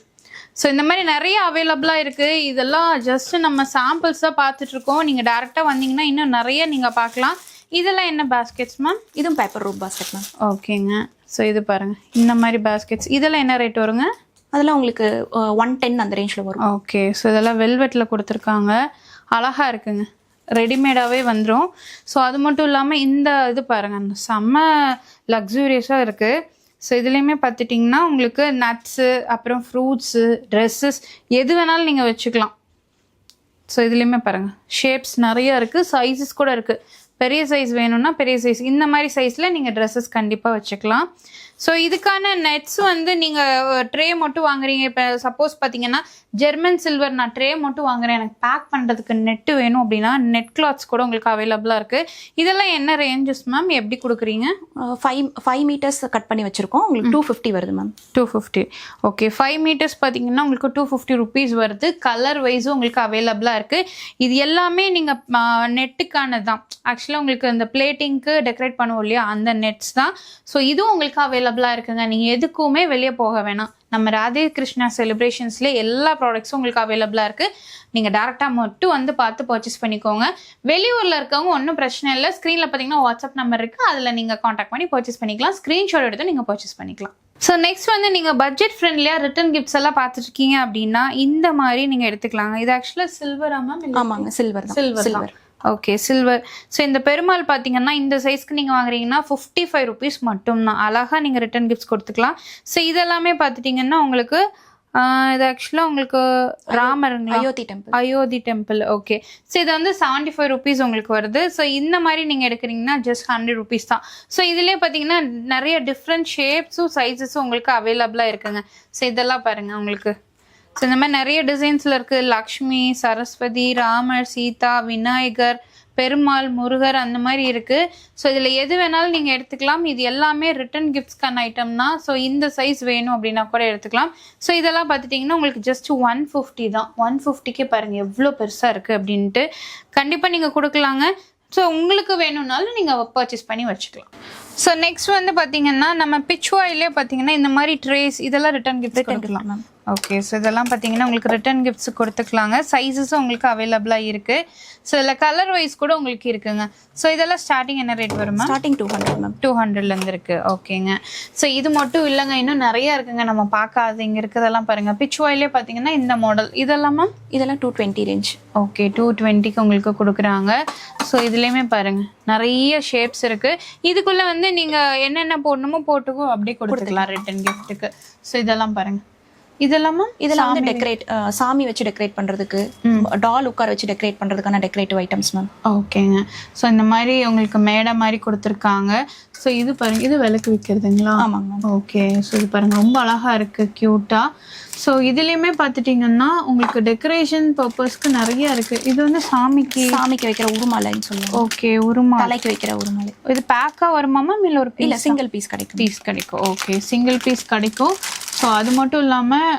ஸோ இந்த மாதிரி நிறைய அவைலபிளாக இருக்குது. இதெல்லாம் ஜஸ்ட் நம்ம சாம்பிள்ஸ் தான் பார்த்துட்ருக்கோம். நீங்கள் டேரெக்டாக வந்தீங்கன்னா இன்னும் நிறைய நீங்கள் பார்க்கலாம். இதெல்லாம் என்ன பேஸ்கெட்ஸ் மேம்? இதுவும் பேப்பர் ரூப் பேஸ்கெட் மேம். ஓகேங்க. ஸோ இது பாருங்கள் இந்த மாதிரி பேஸ்கெட்ஸ். இதெல்லாம் என்ன ரேட் வருங்க? அதெல்லாம் உங்களுக்கு 110 அந்த ரேஞ்சில் வரும். ஓகே. ஸோ இதெல்லாம் வெல்வெட்டில் கொடுத்துருக்காங்க. அழகாக இருக்குங்க, ரெடிமேடாகவே வந்துடும். ஸோ அது மட்டும் இல்லாமல் இந்த இது பாருங்கள் செம்ம லக்ஸூரியஸாக இருக்குது. ஸோ இதுலேயுமே பார்த்துட்டிங்கன்னா உங்களுக்கு நட்ஸு, அப்புறம் ஃப்ரூட்ஸு, ட்ரெஸ்ஸஸ் எது வேணாலும் நீங்கள் வச்சுக்கலாம். ஸோ இதுலேயுமே பாருங்கள் ஷேப்ஸ் நிறைய இருக்குது, சைஸஸ் கூட இருக்குது. பெரிய சைஸ் வேணும்னா பெரிய சைஸ், இந்த மாதிரி சைஸில் நீங்கள் ட்ரெஸ்ஸஸ் கண்டிப்பாக வச்சுக்கலாம். ஸோ இதுக்கான நெட்ஸ் வந்து நீங்கள் ட்ரே மட்டும் வாங்குறீங்க. இப்போ சப்போஸ் பார்த்தீங்கன்னா ஜெர்மன் சில்வர் நான் ட்ரே மட்டும் வாங்குறேன், எனக்கு பேக் பண்ணுறதுக்கு நெட்டு வேணும் அப்படின்னா நெட் கிளாத்ஸ் கூட உங்களுக்கு அவைலபிளாக இருக்குது. இதெல்லாம் என்ன ரேஞ்சஸ் மேம், எப்படி கொடுக்குறீங்க? 5 மீட்டர்ஸ் கட் பண்ணி வச்சுருக்கோம். உங்களுக்கு 250 வருது மேம். 250. ஓகே. 5 மீட்டர்ஸ் பார்த்தீங்கன்னா உங்களுக்கு 250 ருபீஸ் வருது. கலர் வைஸும் உங்களுக்கு அவைலபிளாக இருக்குது. இது எல்லாமே நீங்கள் நெட்டுக்கானது தான். ஆக்சுவலாக உங்களுக்கு அந்த பிளேட்டிங்க்கு டெக்கரேட் பண்ணுவோம் இல்லையா, அந்த நெட்ஸ் தான். ஸோ இதுவும் உங்களுக்கு அவைலபிளாக இருக்குங்க. நீங்கள் எதுக்குமே வெளியே போக வேணாம். நம்ம ராதே கிருஷ்ணா செலிப்ரேஷன்ஸ்லேயே எல்லா ப்ராடக்ட்ஸும் உங்களுக்கு அவைலபிளாக இருக்குது. நீங்கள் டேரெக்டாக மட்டும் வந்து பார்த்து பர்ச்சேஸ் பண்ணிக்கோங்க. வெளியூரில் இருக்கவங்க ஒன்றும் பிரச்சனை இல்லை. ஸ்க்ரீனில் பார்த்தீங்கன்னா வாட்ஸ்அப் நம்பர் இருக்குது, அதில் நீங்கள் காண்டாக்ட் பண்ணி பர்ச்சேஸ் பண்ணிக்கலாம். ஸ்க்ரீன்ஷாட் எடுத்து நீங்கள் பர்ச்சேஸ் பண்ணிக்கலாம். ஸோ நெக்ஸ்ட் வந்து நீங்கள் பட்ஜெட் ஃப்ரெண்ட்லியாக ரிட்டன் கிஃப்ட்ஸ் எல்லாம் பார்த்துருக்கீங்க அப்படின்னா இந்த மாதிரி நீங்கள் எடுத்துக்கலாங்க. இது ஆக்சுவலாக சில்வரா மேம்? ஆமாங்க, சில்வர் தான். சில்வர். Okay, silver. ஸோ இந்த பெருமாள் பார்த்தீங்கன்னா இந்த சைஸ்க்கு நீங்கள் வாங்குறீங்கன்னா 55 ருபீஸ் மட்டும்தான். அழகாக நீங்கள் ரிட்டன் கிஃப்ட்ஸ் கொடுத்துக்கலாம். ஸோ இதெல்லாமே பார்த்துட்டிங்கன்னா உங்களுக்கு இது ஆக்சுவலாக உங்களுக்கு ராமருங்களா? அயோத்தி டெம்பிள். ஓகே. ஸோ இது வந்து 75 ருபீஸ் உங்களுக்கு வருது. ஸோ இந்த மாதிரி நீங்கள் எடுக்கிறீங்கன்னா ஜஸ்ட் 100 ருபீஸ் தான். ஸோ இதுலேயே பார்த்தீங்கன்னா நிறைய டிஃப்ரெண்ட் ஷேப்ஸும் சைஸஸும் உங்களுக்கு அவைலபிளாக இருக்குங்க. ஸோ இதெல்லாம் பாருங்கள் உங்களுக்கு. ஸோ இந்த மாதிரி நிறைய டிசைன்ஸில் இருக்குது. லக்ஷ்மி, சரஸ்வதி, ராமர், சீதா, விநாயகர், பெருமாள், முருகர் அந்த மாதிரி இருக்குது. ஸோ இதில் எது வேணாலும் நீங்கள் எடுத்துக்கலாம். இது எல்லாமே ரிட்டன் கிஃப்ட்ஸ்க்கான ஐட்டம் தான். ஸோ இந்த சைஸ் வேணும் அப்படின்னா கூட எடுத்துக்கலாம். ஸோ இதெல்லாம் பார்த்துட்டிங்கன்னா உங்களுக்கு ஜஸ்ட் 150 தான். 150க்கே பாருங்கள் எவ்வளோ பெருசாக இருக்குது அப்படின்ட்டு. கண்டிப்பாக நீங்கள் கொடுக்கலாங்க. ஸோ உங்களுக்கு வேணும்னாலும் நீங்கள் பர்ச்சேஸ் பண்ணி வச்சுக்கலாம். ஸோ நெக்ஸ்ட் வந்து பார்த்தீங்கன்னா நம்ம பிச்வாயிலே பார்த்தீங்கன்னா இந்த மாதிரி ட்ரேஸ் இதெல்லாம் ரிட்டன் கிஃப்ட் கொடுக்கலாம் மேம். ஓகே. ஸோ இதெல்லாம் பார்த்தீங்கன்னா உங்களுக்கு ரிட்டன் கிஃப்ட்ஸ் கொடுத்துக்கலாங்க. சைஸஸும் உங்களுக்கு அவைலபிளாக இருக்குது. ஸோ இதில் கலர் வைஸ் கூட உங்களுக்கு இருக்குங்க. ஸோ இதெல்லாம் ஸ்டார்டிங் என்ன ரேட் வரும் மேம்? Starting 200 ma'am. 200லேருந்து இருக்குது. ஓகேங்க. ஸோ இது மட்டும் இல்லைங்க, இன்னும் நிறைய இருக்குங்க நம்ம பார்க்காது. இங்கே இருக்கிறதெல்லாம் பாருங்கள். பிச்வாயிலே பார்த்தீங்கன்னா இந்த மாடல் இதெல்லாம் மேம் இதெல்லாம் 220 ரேஞ்ச். ஓகே. 220க்கு உங்களுக்கு கொடுக்குறாங்க. ஸோ இதுலேயுமே பாருங்கள் நிறைய ஷேப்ஸ் இருக்குது. இதுக்குள்ளே வந்து நீங்கள் என்னென்ன போடணுமோ போட்டுக்கும் அப்படியே கொடுத்துக்கலாம் ரிட்டன் கிஃப்ட்டுக்கு. ஸோ இதெல்லாம் பாருங்கள். இதெல்லாம் வந்து டெக்கரேட் சாமி வச்சு டெக்கரேட் பண்றதுக்கு, டால் உட்கார வச்சு டெக்கரேட் பண்றதுக்கான டெக்கரேட்டிவ் ஐட்டம்ஸ் மேம். ஓகேங்க. ஸோ இந்த மாதிரி உங்களுக்கு மேடை மாதிரி கொடுத்துருக்காங்க. ஸோ இது பாருங்க, இது விளக்கு விற்கிறதுங்களா? ஆமாங்க. ஓகே. ஸோ இது பாருங்க ரொம்ப அழகா இருக்கு, கியூட்டா. ஸோ இதுலேயுமே பார்த்துட்டிங்கன்னா உங்களுக்கு டெக்கரேஷன் பர்பஸ்க்கு நிறைய இருக்கு. இது வந்து சாமிக்கு வைக்கிற உருமாலைன்னு சொல்லுவாங்க. ஓகே, உருமாலை, தலைக்கு வைக்கிற உருமாலை. இது பேக்கா வருமாமா இல்லை ஒரு இல்லை சிங்கிள் பீஸ் கிடைக்கும்? ஓகே, சிங்கிள் பீஸ் கிடைக்கும். ஸோ அது மட்டும் இல்லாமல்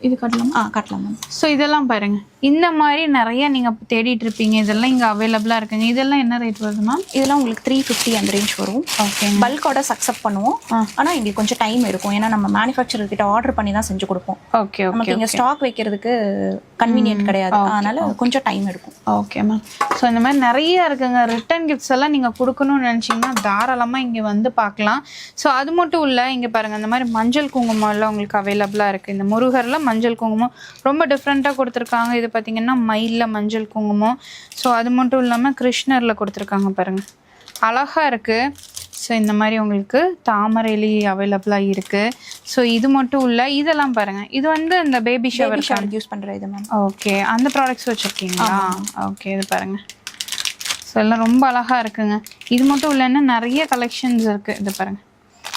இது கட்டலாம் கட்டலாம் மேம். ஸோ இதெல்லாம் பாருங்க, இந்த மாதிரி நிறைய நீங்கள் தேடிட்டு இருப்பீங்க, இதெல்லாம் இங்கே அவைலபிளாக இருக்குங்க. இதெல்லாம் என்ன ரேட் வருது மேம்? இதெல்லாம் உங்களுக்கு 350 அந்த ரேஞ்ச் வரும். ஓகே. பல்க் ஆர்டர்ஸ் அக்செப்ட் பண்ணுவோம், ஆனால் எங்களுக்கு கொஞ்சம் டைம் இருக்கும். ஏன்னா நம்ம மேனுஃபேக்சரர் கிட்ட ஆர்டர் பண்ணி தான் செஞ்சு கொடுப்போம். ஓகே. நமக்கு இங்கே ஸ்டாக் வைக்கிறதுக்கு கன்வீனியன்ட் கிடையாது, அதனால கொஞ்சம் டைம் எடுக்கும். Okay ma'am. ஸோ இந்த மாதிரி நிறைய இருக்குங்க. ரிட்டர்ன் கிஃப்ட்ஸ் எல்லாம் நீங்கள் கொடுக்கணும்னு நினச்சிங்கன்னா தாராளமாக இங்கே வந்து பார்க்கலாம். ஸோ அது மட்டும் இல்லை, இங்கே பாருங்கள் இந்த மாதிரி மஞ்சள் குங்குமம் எல்லாம் உங்களுக்கு அவைலபிளாக இருக்குது. இந்த முருகரில் மஞ்சள் குங்குமம் ரொம்ப டிஃப்ரெண்ட்டாக கொடுத்துருக்காங்க. இது பார்த்தீங்கன்னா மயிலில் மஞ்சள் குங்குமம். ஸோ அது மட்டும் இல்லாமல் கிருஷ்ணரில் கொடுத்துருக்காங்க பாருங்கள், அழகாக இருக்குது. ஸோ இந்த மாதிரி உங்களுக்கு தாமரைலி அவைலபிளாக இருக்குது. ஸோ இது மட்டும் இல்லை, இதெல்லாம் பாருங்கள், இது வந்து இந்த பேபி ஷவர் யூஸ் பண்ணுற இது மேம். ஓகே, அந்த ப்ராடக்ட்ஸ் வச்சுருக்கீங்களா? ஓகே, இது பாருங்கள். ஸோ எல்லாம் ரொம்ப அழகாக இருக்குங்க. இது மட்டும் இல்லைன்னா நிறைய கலெக்ஷன்ஸ் இருக்குது. இது பாருங்கள்,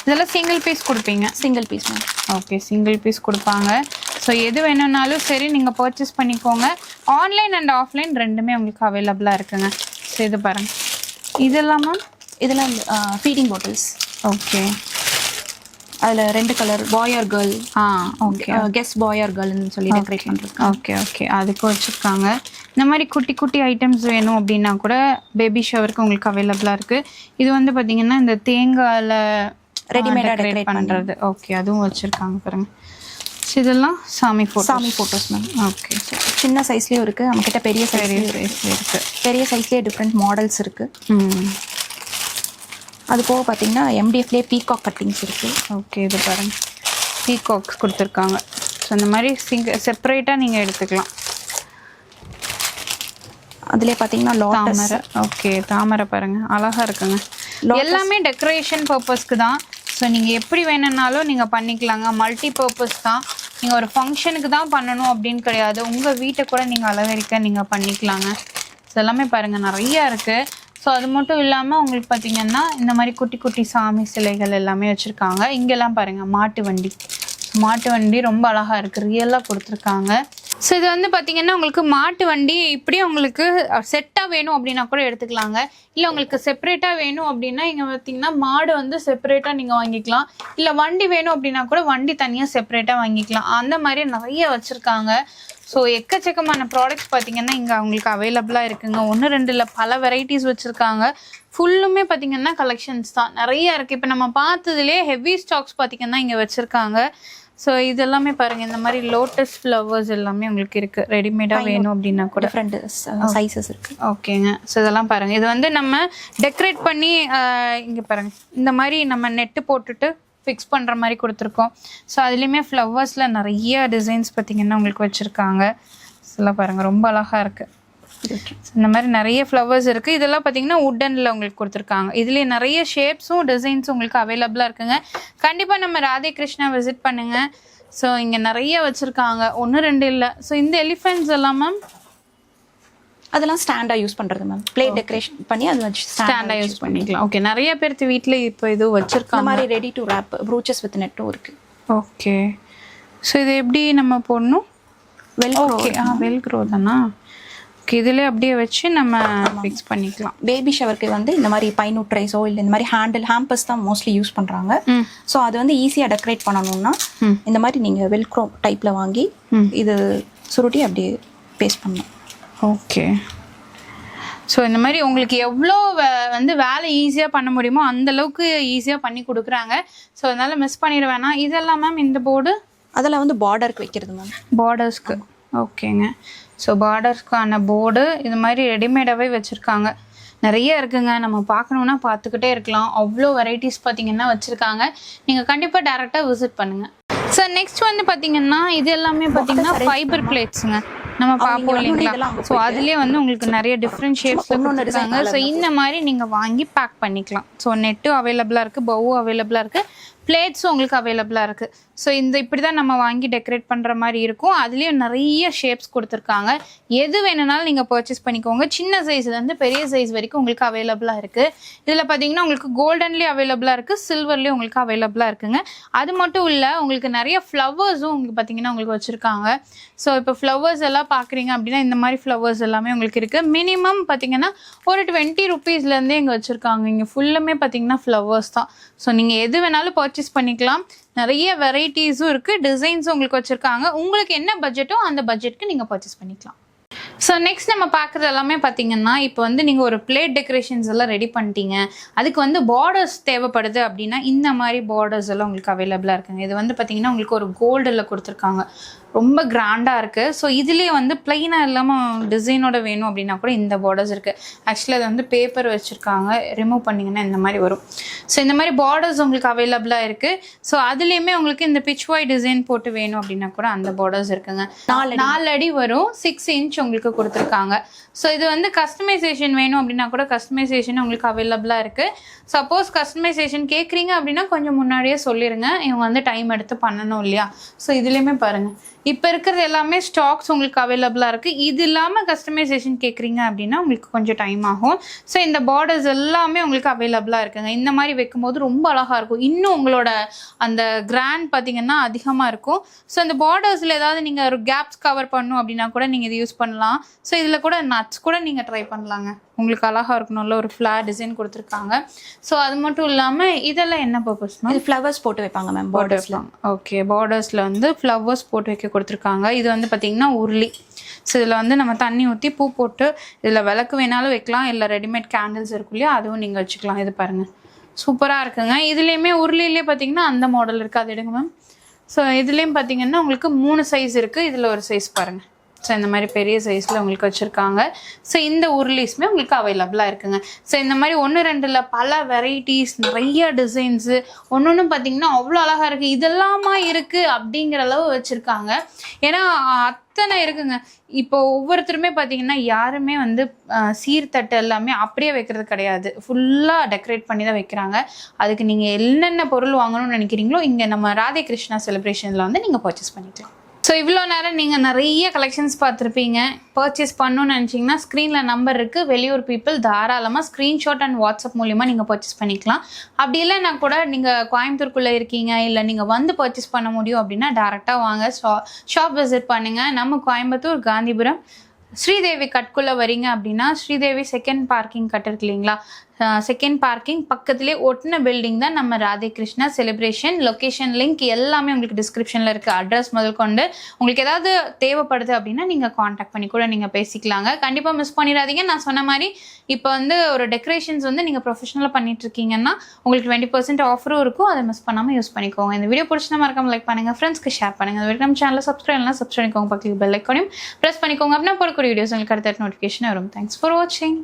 இதெல்லாம் சிங்கிள் பீஸ் கொடுப்பீங்க? Single piece ma'am. Okay, single piece கொடுப்பாங்க. ஸோ எது வேணும்னாலும் சரி நீங்கள் பர்ச்சேஸ் பண்ணிக்கோங்க. ஆன்லைன் அண்ட் ஆஃப்லைன் ரெண்டுமே உங்களுக்கு அவைலபிளாக இருக்குங்க. ஸோ இது பாருங்கள், இதெல்லாம் மேம், இதெல்லாம் ஃபீடிங் பாட்டில்ஸ். ஓகே, அதில் 2 colour, boy or girl. Okay, guess boy or கேர்ள்னு சொல்லி டெக்கரேட் பண்ணுறது. ஓகே ஓகே, அதுக்கு வச்சுருக்காங்க. இந்த மாதிரி குட்டி குட்டி ஐட்டம்ஸ் வேணும் அப்படின்னா கூட பேபி ஷவருக்கு உங்களுக்கு அவைலபிளாக இருக்குது. இது வந்து பார்த்திங்கன்னா இந்த தேங்காயில் ரெடிமேடாக டெக்கரேட் பண்ணுறது. ஓகே, அதுவும் வச்சுருக்காங்க பாருங்கள். ஸோ இதெல்லாம் சாமி ஃபோட்டோஸ் மேம். ஓகே, சின்ன சைஸ்லேயும் இருக்குது, நம்மக்கிட்ட பெரிய சைஸ்லேயும் இருக்குது. பெரிய சைஸ்லேயே டிஃப்ரெண்ட் மாடல்ஸ் இருக்குது. அது போக பார்த்தீங்கன்னா எம்டிஎஃப்லேயே பீகாக் கட்டிங்ஸ் இருக்குது. ஓகே, இது பாருங்கள், பீகாக்ஸ் கொடுத்துருக்காங்க. ஸோ இந்த மாதிரி செப்பரேட்டாக நீங்கள் எடுத்துக்கலாம். அதுலேயே பார்த்தீங்கன்னா தாமரை. ஓகே, தாமரை பாருங்கள், அழகாக இருக்குங்க. எல்லாமே டெக்கரேஷன் பர்பஸ்க்கு தான். ஸோ நீங்கள் எப்படி வேணும்னாலும் நீங்கள் பண்ணிக்கலாங்க. மல்டி பர்பஸ் தான். நீங்கள் ஒரு ஃபங்க்ஷனுக்கு தான் பண்ணணும் அப்படின்னு கிடையாது, உங்கள் வீட்டை கூட நீங்கள் அலங்கரிக்க நீங்கள் பண்ணிக்கலாங்க. ஸோ எல்லாமே பாருங்கள் நிறையா இருக்குது. ஸோ அது மட்டும் இல்லாமல் உங்களுக்கு பார்த்திங்கன்னா இந்த மாதிரி குட்டி குட்டி சாமி சிலைகள் எல்லாமே வச்சுருக்காங்க. இங்கெல்லாம் பாருங்கள் மாட்டு வண்டி ரொம்ப அழகாக இருக்குது, ரியலாக கொடுத்துருக்காங்க. ஸோ இது வந்து பார்த்திங்கன்னா உங்களுக்கு மாட்டு வண்டி இப்படி உங்களுக்கு செட்டாக வேணும் அப்படின்னா கூட எடுத்துக்கலாங்க. இல்லை உங்களுக்கு செப்பரேட்டாக வேணும் அப்படின்னா இங்கே பார்த்திங்கன்னா மாடு வந்து செப்பரேட்டாக நீங்கள் வாங்கிக்கலாம். இல்லை வண்டி வேணும் அப்படின்னா கூட வண்டி தனியாக செப்பரேட்டாக வாங்கிக்கலாம். அந்த மாதிரி நிறைய வச்சுருக்காங்க. ஸோ எக்கச்சக்கமான ப்ராடக்ட்ஸ் பார்த்திங்கன்னா இங்கே அவங்களுக்கு அவைலபிளாக இருக்குங்க. 1 2 இல்லை, பல வெரைட்டிஸ் வச்சுருக்காங்க. ஃபுல்லுமே பார்த்திங்கன்னா கலெக்ஷன்ஸ் தான் நிறையா இருக்குது. இப்போ நம்ம பார்த்ததுலேயே ஹெவி ஸ்டாக்ஸ் பார்த்திங்கன்னா இங்கே வச்சுருக்காங்க. ஸோ இதெல்லாமே பாருங்கள், இந்த மாதிரி லோட்டஸ் ஃப்ளவர்ஸ் எல்லாமே உங்களுக்கு இருக்குது. ரெடிமேடாக வேணும் அப்படின்னா கூட டிஃப்ரெண்ட் சைஸஸ் இருக்குது. ஓகேங்க. ஸோ இதெல்லாம் பாருங்கள், இது வந்து நம்ம டெக்கரேட் பண்ணி இங்கே பாருங்கள் இந்த மாதிரி நம்ம நெட்டு போட்டுட்டு ஃபிக்ஸ் பண்ணுற மாதிரி கொடுத்துருக்கோம். ஸோ அதுலேயுமே ஃப்ளவர்ஸில் நிறைய டிசைன்ஸ் பார்த்திங்கன்னா உங்களுக்கு வச்சுருக்காங்க. இதெல்லாம் பாருங்கள், ரொம்ப அழகாக இருக்குது. இந்த மாதிரி நிறைய ஃப்ளவர்ஸ் இருக்குது. இதெல்லாம் பார்த்தீங்கன்னா உட்டனில் உங்களுக்கு கொடுத்துருக்காங்க. இதுலேயே நிறைய ஷேப்ஸும் டிசைன்ஸும் உங்களுக்கு அவைலபிளாக இருக்குங்க. கண்டிப்பாக நம்ம ராதே கிருஷ்ணா விசிட் பண்ணுங்கள். ஸோ இங்கே நிறைய வச்சுருக்காங்க, 1 2 இல்லை. ஸோ இந்த எலிஃபென்ட்ஸ் எல்லாம் மேம், அதெல்லாம் ஸ்டாண்டாக யூஸ் பண்ணுறது மேம். பிளேட் டெக்கரேஷன் பண்ணி அதை வச்சு ஸ்டாண்டாக யூஸ் பண்ணிக்கலாம். ஓகே, நிறைய பேர்த்து வீட்டில் இப்போ இது வச்சுருக்காங்க. இந்த மாதிரி ready to wrap brooches with நெட்டும் இருக்குது. ஓகே, ஸோ இது எப்படி நம்ம போடணும்? ஓகே, வெல்க்ரோ தானா? ஓகே, இதில் அப்படியே வச்சு நம்ம ஃபிக்ஸ் பண்ணிக்கலாம். பேபி ஷவருக்கு வந்து இந்த மாதிரி பைனூட் ட்ரைஸோ இல்லை இந்த மாதிரி ஹேம்பர்ஸ் தான் மோஸ்ட்லி யூஸ் பண்ணுறாங்க. ஸோ அது வந்து ஈஸியாக டெக்கரேட் பண்ணணும்னா இந்த மாதிரி நீங்கள் வெல்க்ரோ டைப்பில் வாங்கி இது சுருட்டி அப்படியே பேஸ்ட் பண்ணணும். ஓகே, ஸோ இந்த மாதிரி உங்களுக்கு எவ்வளோ வந்து வேலை ஈஸியாக பண்ண முடியுமோ அந்தளவுக்கு ஈஸியாக பண்ணி கொடுக்குறாங்க. ஸோ அதனால் மிஸ் பண்ணிட வேணாம். இதெல்லாம் மேம் இந்த போர்டு அதெல்லாம் வந்து பார்டருக்கு வைக்கிறது மேம், பார்டர்ஸ்க்கு. ஓகேங்க, ஸோ பார்டர்ஸ்க்கான போர்டு இது மாதிரி ரெடிமேடாகவே வச்சுருக்காங்க. நிறைய இருக்குங்க, நம்ம பார்க்கணுன்னா பார்த்துக்கிட்டே இருக்கலாம். அவ்வளோ வெரைட்டிஸ் பார்த்தீங்கன்னா வச்சுருக்காங்க. நீங்கள் கண்டிப்பாக டேரெக்டாக விசிட் பண்ணுங்கள். ஸோ நெக்ஸ்ட் வந்து பார்த்தீங்கன்னா இது எல்லாமே பார்த்தீங்கன்னா ஃபைபர் பிளேட்ஸுங்க நம்ம பார்ப்போம் இல்லைங்களா. ஸோ அதுலேயே வந்து உங்களுக்கு நிறைய டிஃப்ரெண்ட் ஷேப்ஸில் கொடுத்துருக்காங்க. ஸோ இந்த மாதிரி நீங்கள் வாங்கி பேக் பண்ணிக்கலாம். ஸோ நெட்டும் அவைலபிளாக இருக்குது, பவும் அவைலபிளாக இருக்குது, பிளேட்ஸும் உங்களுக்கு அவைலபிளாக இருக்குது. ஸோ இப்படி தான் நம்ம வாங்கி டெக்கரேட் பண்ணுற மாதிரி இருக்கும். அதுலேயும் நிறைய ஷேப்ஸ் கொடுத்துருக்காங்க. எது வேணுனாலும் நீங்கள் பர்ச்சேஸ் பண்ணிக்கோங்க. சின்ன சைஸ்லேருந்து பெரிய சைஸ் வரைக்கும் உங்களுக்கு அவைலபிளாக இருக்குது. இதில் பார்த்தீங்கன்னா உங்களுக்கு கோல்டன்லேயும் அவைலபிளாக இருக்குது, சில்வர்லேயும் உங்களுக்கு அவைலபிளாக இருக்குங்க. அது மட்டும் இல்லை, உங்களுக்கு நிறைய ஃப்ளவர்ஸும் உங்களுக்கு பார்த்தீங்கன்னா உங்களுக்கு வச்சுருக்காங்க. ஸோ இப்போ ஃப்ளவர்ஸ் எல்லாம் பார்க்குறீங்க அப்படின்னா இந்த மாதிரி ஃப்ளவர்ஸ் எல்லாமே உங்களுக்கு இருக்குது. மினிமம் பார்த்தீங்கன்னா ஒரு 20 rupeesலேருந்தே இங்கே வச்சுருக்காங்க. இங்கே ஃபுல்லுமே பார்த்தீங்கன்னா ஃப்ளவர்ஸ் தான். ஸோ நீங்கள் எது வேணாலும் பர்ச்சேஸ் பண்ணிக்கலாம். நிறைய வெரைட்டிஸும் இருக்குது, டிசைன்ஸும் உங்களுக்கு வச்சுருக்காங்க. உங்களுக்கு என்ன பட்ஜெட்டோ அந்த பட்ஜெட்டுக்கு நீங்கள் பர்ச்சேஸ் பண்ணிக்கலாம். ஸோ நெக்ஸ்ட் நம்ம பார்க்குறது எல்லாமே பார்த்தீங்கன்னா இப்போ வந்து நீங்கள் ஒரு பிளேட் டெக்கரேஷன்ஸ் எல்லாம் ரெடி பண்ணிட்டீங்க, அதுக்கு வந்து பார்டர்ஸ் தேவைப்படுது அப்படின்னா இந்த மாதிரி பார்டர்ஸ் எல்லாம் உங்களுக்கு அவைலபிளாக இருக்குங்க. இது வந்து பார்த்தீங்கன்னா உங்களுக்கு ஒரு கோல்டில் கொடுத்துருக்காங்க, ரொம்ப கிராண்டாக இருக்குது. ஸோ இதுலேயே வந்து பிளைனாக இல்லாமல் டிசைனோட வேணும் அப்படின்னா கூட இந்த பார்டர்ஸ் இருக்குது. ஆக்சுவலி அது வந்து பேப்பர் வச்சுருக்காங்க, ரிமூவ் பண்ணிங்கன்னா இந்த மாதிரி வரும். ஸோ இந்த மாதிரி பார்டர்ஸ் உங்களுக்கு அவைலபிளாக இருக்குது. ஸோ அதுலேயுமே உங்களுக்கு இந்த பிச்வாய் டிசைன் போட்டு வேணும் அப்படின்னா கூட அந்த பார்டர்ஸ் இருக்குங்க. 4 அடி வரும், 6 இன்ச் உங்களுக்கு கொடுத்துருக்காங்க. ஸோ இது வந்து கஸ்டமைசேஷன் வேணும் அப்படின்னா கூட கஸ்டமைசேஷன் உங்களுக்கு அவைலபிளாக இருக்குது. சப்போஸ் கஸ்டமைசேஷன் கேட்குறீங்க அப்படின்னா கொஞ்சம் முன்னாடியே சொல்லிடுங்க, இவங்க வந்து டைம் எடுத்து பண்ணணும் இல்லையா. ஸோ இதுலேயுமே பாருங்கள், இப்போ இருக்கிறது எல்லாமே ஸ்டாக்ஸ் உங்களுக்கு அவைலபிளாக இருக்குது. இது இல்லாமல் கஸ்டமைசேஷன் கேட்குறீங்க அப்படின்னா உங்களுக்கு கொஞ்சம் டைம் ஆகும். ஸோ இந்த பார்டர்ஸ் எல்லாமே உங்களுக்கு அவைலபிளாக இருக்குங்க. இந்த மாதிரி வைக்கும்போது ரொம்ப அழகாக இருக்கும், இன்னும் உங்களோட அந்த கிராண்ட் பார்த்தீங்கன்னா அதிகமாக இருக்கும். ஸோ இந்த பார்டர்ஸில் ஏதாவது நீங்கள் ஒரு கேப்ஸ் கவர் பண்ணணும் அப்படின்னா கூட நீங்கள் இது யூஸ் பண்ணலாம். ஸோ இதில் கூட நட்ஸ் கூட நீங்கள் ட்ரை பண்ணலாங்க, உங்களுக்கு அழகாக இருக்கணும்ல, ஒரு ஃப்ளார் டிசைன் கொடுத்துருக்காங்க. ஸோ அது மட்டும் இல்லாமல் இதெல்லாம் என்ன பர்பஸ்னா இது ஃப்ளவர்ஸ் போட்டு வைப்பாங்க மேம் பார்டர்ஸ்ல. ஓகே, பார்டர்ஸில் வந்து ஃப்ளவர்ஸ் போட்டு வைக்க கொடுத்துருக்காங்க. இது வந்து பார்த்திங்கன்னா உருளி. ஸோ இதில் வந்து நம்ம தண்ணி ஊற்றி பூ போட்டு இதில் விளக்கு வேணாலும் வைக்கலாம், இல்லை ரெடிமேட் கேண்டில்ஸ் இருக்கும் இல்லையா, அதுவும் நீங்கள் வச்சுக்கலாம். இது பாருங்கள் சூப்பராக இருக்குங்க. இதுலேயுமே உருளிலே பார்த்தீங்கன்னா அந்த மாடல் இருக்குது, அது எடுங்க மேம். ஸோ இதுலேயும் பார்த்தீங்கன்னா உங்களுக்கு 3 சைஸ் இருக்குது, இதில் ஒரு சைஸ் பாருங்கள். ஸோ இந்த மாதிரி பெரிய சைஸில் உங்களுக்கு வச்சுருக்காங்க. ஸோ இந்த உருளீஸுமே உங்களுக்கு அவைலபிளாக இருக்குங்க. ஸோ இந்த மாதிரி 1-2 பல வெரைட்டிஸ், நிறைய டிசைன்ஸு, ஒன்று பார்த்தீங்கன்னா அவ்வளோ அழகாக இருக்குது. இதெல்லாமா இருக்குது அப்படிங்கிற அளவு வச்சுருக்காங்க. ஏன்னா அத்தனை இருக்குங்க. இப்போ ஒவ்வொருத்தருமே பார்த்தீங்கன்னா யாருமே வந்து சீர்தட்டு எல்லாமே அப்படியே வைக்கிறது கிடையாது, ஃபுல்லாக டெக்கரேட் பண்ணி தான் வைக்கிறாங்க. அதுக்கு நீங்கள் என்னென்ன பொருள் வாங்கணும்னு நினைக்கிறீங்களோ இங்கே நம்ம ராதே கிருஷ்ணா செலிப்ரேஷனில் வந்து நீங்கள் பர்ச்சேஸ் பண்ணிக்கலாம். ஸோ இவ்வளோ நேரம் நீங்கள் நிறைய கலெக்ஷன்ஸ் பார்த்துருப்பீங்க. பர்ச்சேஸ் பண்ணணும்னு நினச்சிங்கன்னா ஸ்க்ரீனில் நம்பர் இருக்குது. வெளியூர் பீப்புள் தாராளமாக ஸ்க்ரீன்ஷாட் அண்ட் வாட்ஸ்அப் மூலிமா நீங்கள் பர்ச்சேஸ் பண்ணிக்கலாம். அப்படி இல்லைன்னா கூட நீங்கள் கோயம்புத்தூருக்குள்ளே இருக்கீங்க, இல்லை நீங்கள் வந்து பர்ச்சேஸ் பண்ண முடியும் அப்படின்னா டேரெக்டாக வாங்க, ஷாப் விசிட் பண்ணுங்கள். நம்ம கோயம்புத்தூர் காந்திபுரம் ஸ்ரீதேவி கட்குள்ளே வரீங்க அப்படின்னா ஸ்ரீதேவி செகண்ட் பார்க்கிங் கட் இருக்கு இல்லைங்களா, செகண்ட் பார்க்கிங் பக்கத்துலேயே ஒட்டின பில்டிங் தான் நம்ம Radhe Krishna celebration. Location link எல்லாமே உங்களுக்கு டிஸ்கிரிப்ஷனில் இருக்குது, அட்ரஸ் முதல் கொண்டு. உங்களுக்கு ஏதாவது தேவைப்படுது அப்படின்னா நீங்கள் காண்டாக்ட் பண்ணி கூட நீங்கள் பேசிக்கலாங்க. கண்டிப்பாக மிஸ் பண்ணிடாதீங்க. நான் சொன்ன மாதிரி இப்போ வந்து ஒரு டெக்கரேஷன்ஸ் வந்து நீங்கள் ப்ரொஃபஷனலாக பண்ணிட்டுருக்கீங்கன்னா உங்களுக்கு 20% ஆஃபரும் இருக்கும், அதை மிஸ் பண்ணாமல் யூஸ் பண்ணிக்கோங்க. இந்த வீடியோ பிடிச்சினா மறக்காம லைக் பண்ணுங்கள், ஃப்ரெண்ட்ஸ்க்கு ஷேர் பண்ணுங்கள். அது வரைக்கும் நம்ம சேனலில் சப்ஸ்கிரைப் பண்ணிக்கோங்க, பக்கத்துக்கு பெல் ஐக்கானையும் ப்ரெஸ் பண்ணிக்கோங்க. அப்படின்னா போடக்கூடிய வீடியோஸ் உங்களுக்கு அடுத்த நோட்டிஃபிகேஷன் வரும். தேங்க்ஸ் ஃபார் வாட்சிங்.